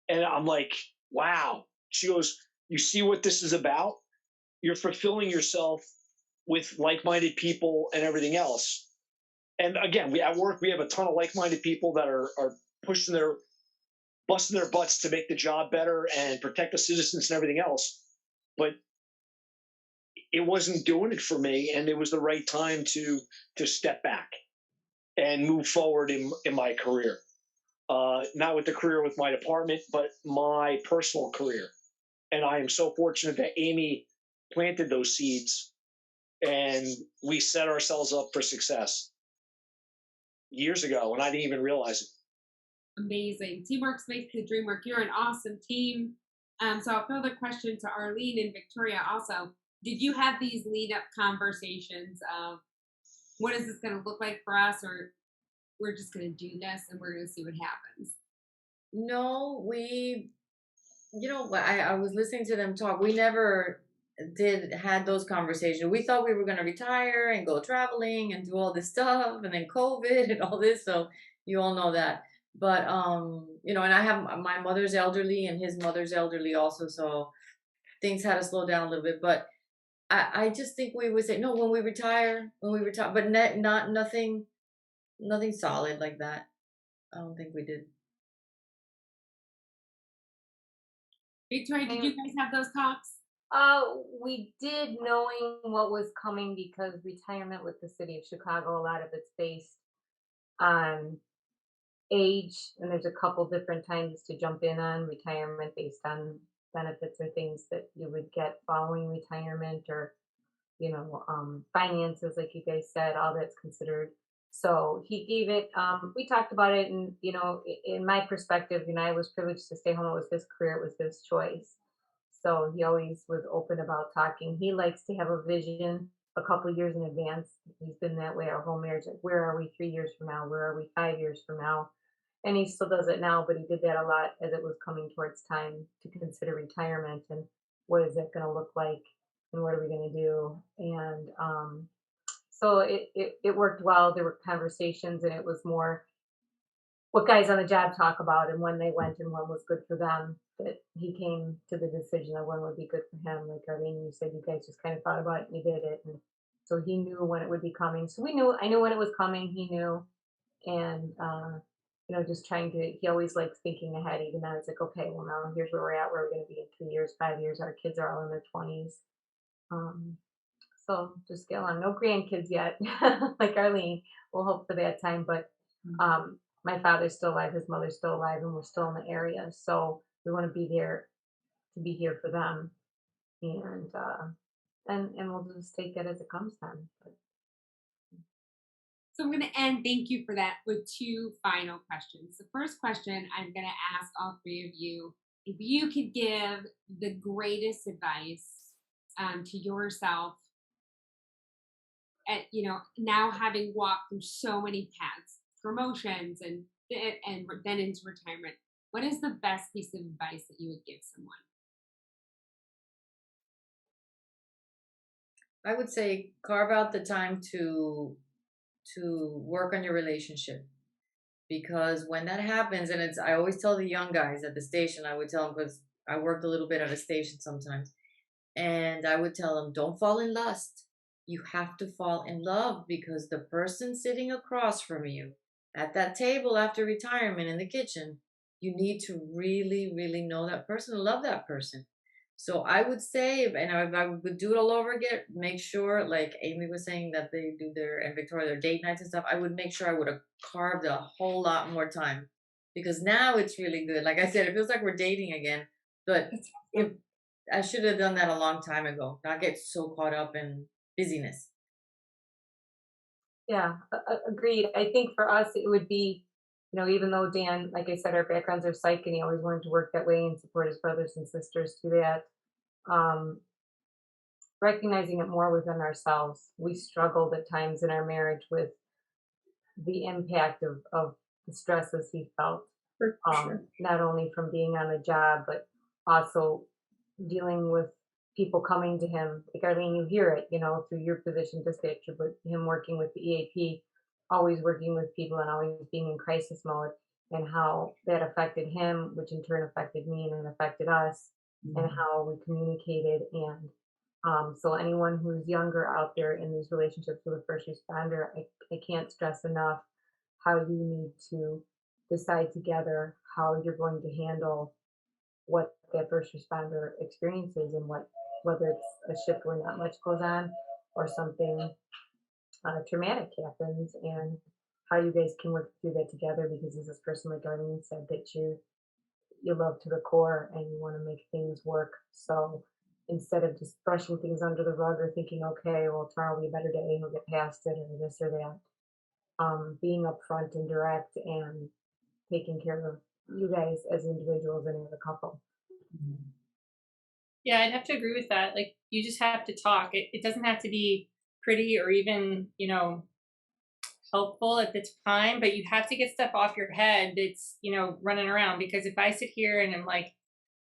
And I'm like, wow. She goes, you see what this is about? You're fulfilling yourself with like-minded people and everything else. And again, we at work we have a ton of like-minded people that are pushing their busting their butts to make the job better and protect the citizens and everything else. But it wasn't doing it for me, and it was the right time to step back and move forward in my career. Not with the career with my department, but my personal career. And I am so fortunate that Amy planted those seeds and we set ourselves up for success years ago, and I didn't even realize it. Amazing. Teamwork makes the dream work. You're an awesome team. So I'll throw the question to Arlene and Victoria also. Did you have these lead up conversations of what is this going to look like for us, or we're just going to do this and we're going to see what happens? No, I was listening to them talk. We never had those conversations. We thought we were going to retire and go traveling and do all this stuff, and then COVID and all this. So you all know that. But and I have my mother's elderly and his mother's elderly also, so things had to slow down a little bit. But I just think we would say no when we retire, but not nothing solid like that. I don't think we did. Victoria, did you guys have those talks? We did, knowing what was coming, because retirement with the city of Chicago, a lot of it's based on age, and there's a couple different times to jump in on retirement based on benefits and things that you would get following retirement, or finances, like you guys said, all that's considered. So he gave it. We talked about it, and in my perspective, I was privileged to stay home. It was his career, it was his choice. So he always was open about talking. He likes to have a vision a couple years in advance. He's been that way our whole marriage. Like, where are we 3 years from now? Where are we 5 years from now? And he still does it now, but he did that a lot as it was coming towards time to consider retirement, and what is it going to look like, and what are we going to do? And so it worked well. There were conversations, and it was more what guys on the job talk about and when they went and when was good for them, that he came to the decision of when would be good for him. Like Arlene, you said you guys just kind of thought about it and you did it. And so he knew when it would be coming. So I knew when it was coming, he knew. And, just trying to, he always likes thinking ahead, even though it's like, okay, well, now here's where we're at, where we're going to be in 3 years, 5 years. Our kids are all in their 20s. Um, so just get along. No grandkids yet, like Arlene. We'll hope for that time. But my father's still alive, his mother's still alive, and we're still in the area. So we want to be there to be here for them, and we'll just take it as it comes then. But, So I'm going to end, thank you for that, with two final questions. The first question I'm going to ask all three of you, if you could give the greatest advice to yourself at, now having walked through so many paths, promotions and then into retirement, what is the best piece of advice that you would give someone? I would say carve out the time to work on your relationship, because when that happens, and I always tell the young guys at the station, I would tell them, because I worked a little bit at a station sometimes, and I would tell them, don't fall in lust. You have to fall in love, because the person sitting across from you at that table after retirement in the kitchen, you need to really, really know that person and love that person. So I would say, and if I would do it all over again, make sure, like Amy was saying, that they do and Victoria, their date nights and stuff, I would make sure I would have carved a whole lot more time, because now it's really good. Like I said, it feels like we're dating again, but if I should have done that a long time ago, not get so caught up in busyness. yeah, agreed. I think for us, it would be, even though Dan, like I said, our backgrounds are psych, and he always wanted to work that way and support his brothers and sisters through that. Um, Recognizing it more within ourselves. We struggled at times in our marriage with the impact of the stresses he felt, For sure. not only from being on the job, but also dealing with people coming to him. Like Arlene, you hear it, through your position dispatcher, but him working with the EAP, always working with people and always being in crisis mode, and how that affected him, which in turn affected me and then affected us, and how we communicated. And so anyone who's younger out there in these relationships with a first responder, I can't stress enough how you need to decide together how you're going to handle what that first responder experiences, and whether it's a shift where not much goes on or something traumatic happens, and how you guys can work through that together, because as this person, like Arlene said, that you love to the core and you want to make things work. So instead of just brushing things under the rug or thinking, okay, well, tomorrow will be a better day, we'll get past it, or this or that, being upfront and direct and taking care of you guys as individuals and as a couple. Yeah, I'd have to agree with that. Like, you just have to talk. It doesn't have to be pretty or even, helpful at the time, but you have to get stuff off your head that's, running around. Because if I sit here and I'm like,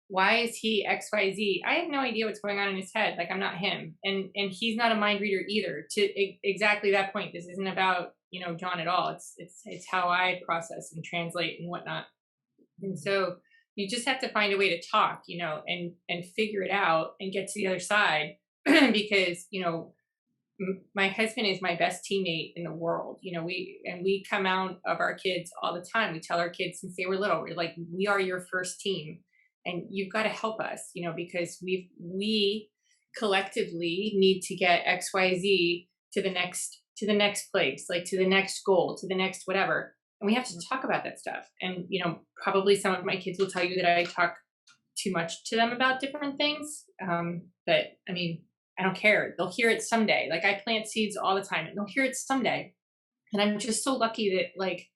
why is he XYZ? I have no idea what's going on in his head. Like, I'm not him. And he's not a mind reader either. To exactly that point, this isn't about, John at all. It's how I process and translate and whatnot. And so you just have to find a way to talk, and figure it out and get to the other side. Because, my husband is my best teammate in the world. We come out of our kids all the time. We tell our kids since they were little, we're like, we are your first team, and you've got to help us, because we collectively need to get XYZ to the next place, like to the next goal, to the next whatever. And we have to talk about that stuff. And, probably some of my kids will tell you that I talk too much to them about different things. But I mean, I don't care. They'll hear it someday. Like, I plant seeds all the time and they'll hear it someday. And I'm just so lucky that, like,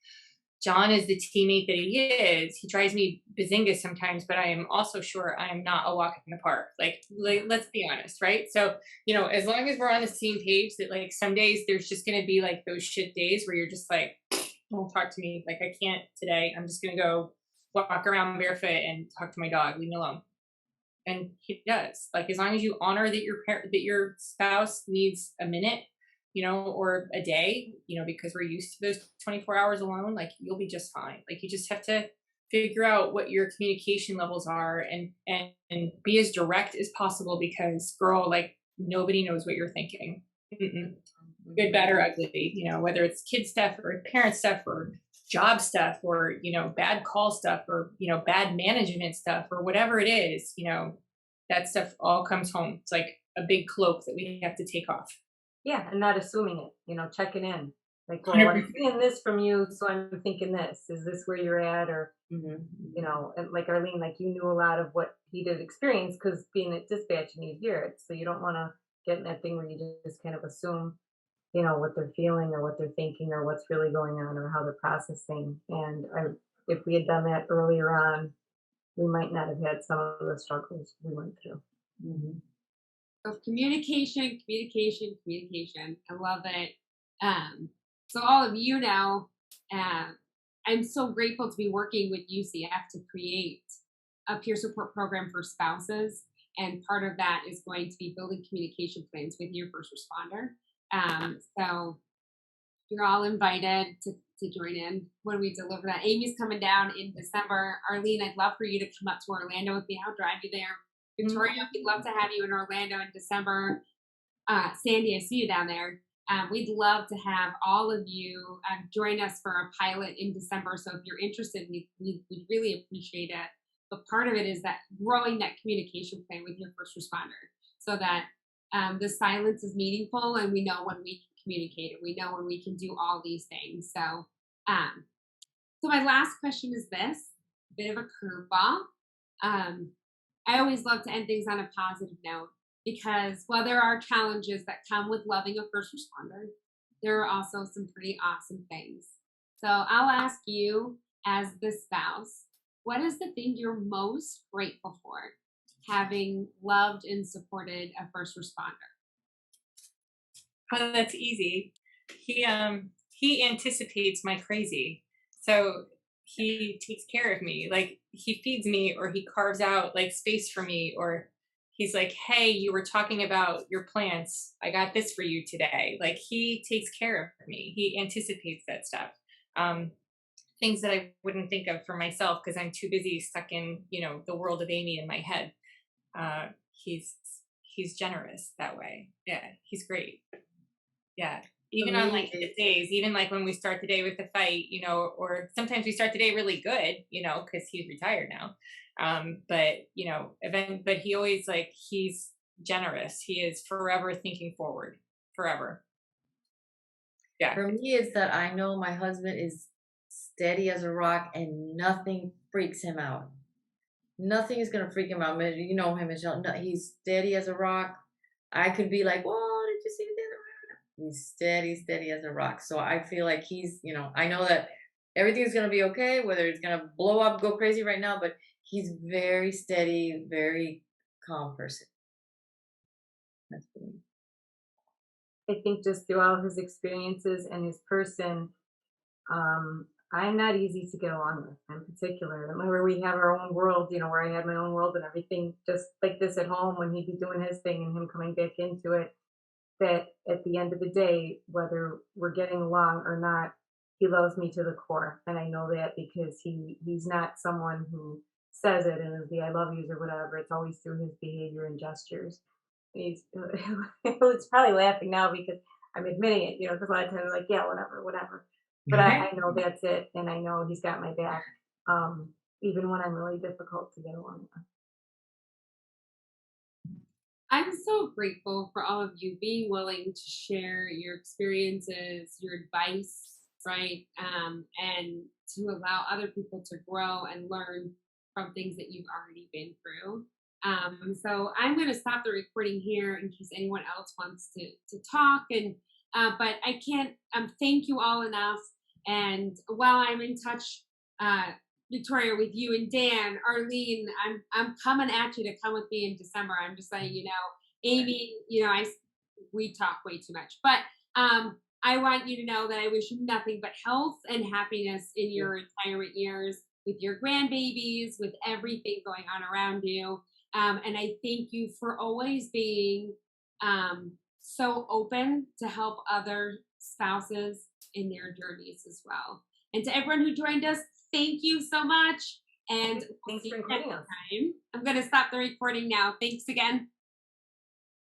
John is the teammate that he is. He drives me bazinga sometimes, but I am also sure I am not a walk in the park. Like, let's be honest, right? So, as long as we're on the same page, that, like, some days there's just going to be like those shit days where you're just like, don't talk to me. Like, I can't today. I'm just going to go walk around barefoot and talk to my dog. Leave me alone. And he does. Like, as long as you honor that your spouse needs a minute, or a day, because we're used to those 24 hours alone, like you'll be just fine. Like you just have to figure out what your communication levels are and be as direct as possible because girl, like nobody knows what you're thinking. Mm-mm. Good, bad, or ugly, whether it's kid stuff or parent stuff or job stuff or, bad call stuff or, bad management stuff or whatever it is, that stuff all comes home. It's like a big cloak that we have to take off. Yeah, and not assuming it, checking in. Like, well, I'm 100%. seeing this from you, so I'm thinking this. Is this where you're at? Or, Mm-hmm. and like Arlene, like you knew a lot of what he did experience because being at dispatch and you hear it. So you don't want to get in that thing where you just kind of assume, what they're feeling or what they're thinking or what's really going on or how they're processing. And if we had done that earlier on, we might not have had some of the struggles we went through. Mm-hmm. So communication, communication, communication. I love it. So all of you now, I'm so grateful to be working with UCF to create a peer support program for spouses. And part of that is going to be building communication plans with your first responder. So you're all invited to join in when we deliver that. Amy's coming down in December. Arlene, I'd love for you to come up to Orlando with me. I'll drive you there. Victoria, we'd love to have you in Orlando in December. Sandy, I see you down there. We'd love to have all of you join us for a pilot in December. So if you're interested, we'd really appreciate it. But part of it is that growing that communication plan with your first responder so that the silence is meaningful and we know when we can communicate it. We know when we can do all these things. So my last question is this, a bit of a curveball. I always love to end things on a positive note because while there are challenges that come with loving a first responder, there are also some pretty awesome things. So I'll ask you as the spouse, what is the thing you're most grateful for having loved and supported a first responder? Oh, that's easy. He anticipates my crazy. So he takes care of me. Like he feeds me or he carves out like space for me or he's like, "Hey, you were talking about your plants. I got this for you today." Like he takes care of me. He anticipates that stuff. Things that I wouldn't think of for myself because I'm too busy stuck in, the world of Amy in my head. He's generous that way. Yeah, he's great. Yeah. Even on like the days, even like when we start the day with a fight, or sometimes we start the day really good, because he's retired now. But he always he's generous. He is forever thinking forward, forever. Yeah. For me, it's that I know my husband is steady as a rock and nothing freaks him out. Nothing is going to freak him out. You know him, Michelle. No, he's steady as a rock. I could be like, "Whoa, did you see the other?" He's steady as a rock. So I feel like he's, I know that everything's going to be okay, whether it's going to blow up, go crazy right now, but he's very steady, very calm person. That's for me. I think just through all his experiences and his person, I'm not easy to get along with. I'm particular. Where we have our own world, where I had my own world and everything, just like this at home when he'd be doing his thing and him coming back into it. That at the end of the day, whether we're getting along or not, he loves me to the core. And I know that because he's not someone who says it and is the I love yous or whatever. It's always through his behavior and gestures. He's it's probably laughing now because I'm admitting it, because a lot of times I'm like, yeah, whatever. But I know that's it. And I know he's got my back, even when I'm really difficult to get along with. I'm so grateful for all of you being willing to share your experiences, your advice, right? And to allow other people to grow and learn from things that you've already been through. So I'm going to stop the recording here in case anyone else wants to talk. And but I can't thank you all enough. And while I'm in touch, Victoria, with you and Dan, Arlene, I'm coming at you to come with me in December. I'm just saying, Amy, we talk way too much, but I want you to know that I wish you nothing but health and happiness in your retirement years with your grandbabies, with everything going on around you. And I thank you for always being so open to help other spouses in their journeys as well. And to everyone who joined us, thank you so much. And we'll Thanks see for you including next us. time. I'm going to stop the recording now. Thanks again.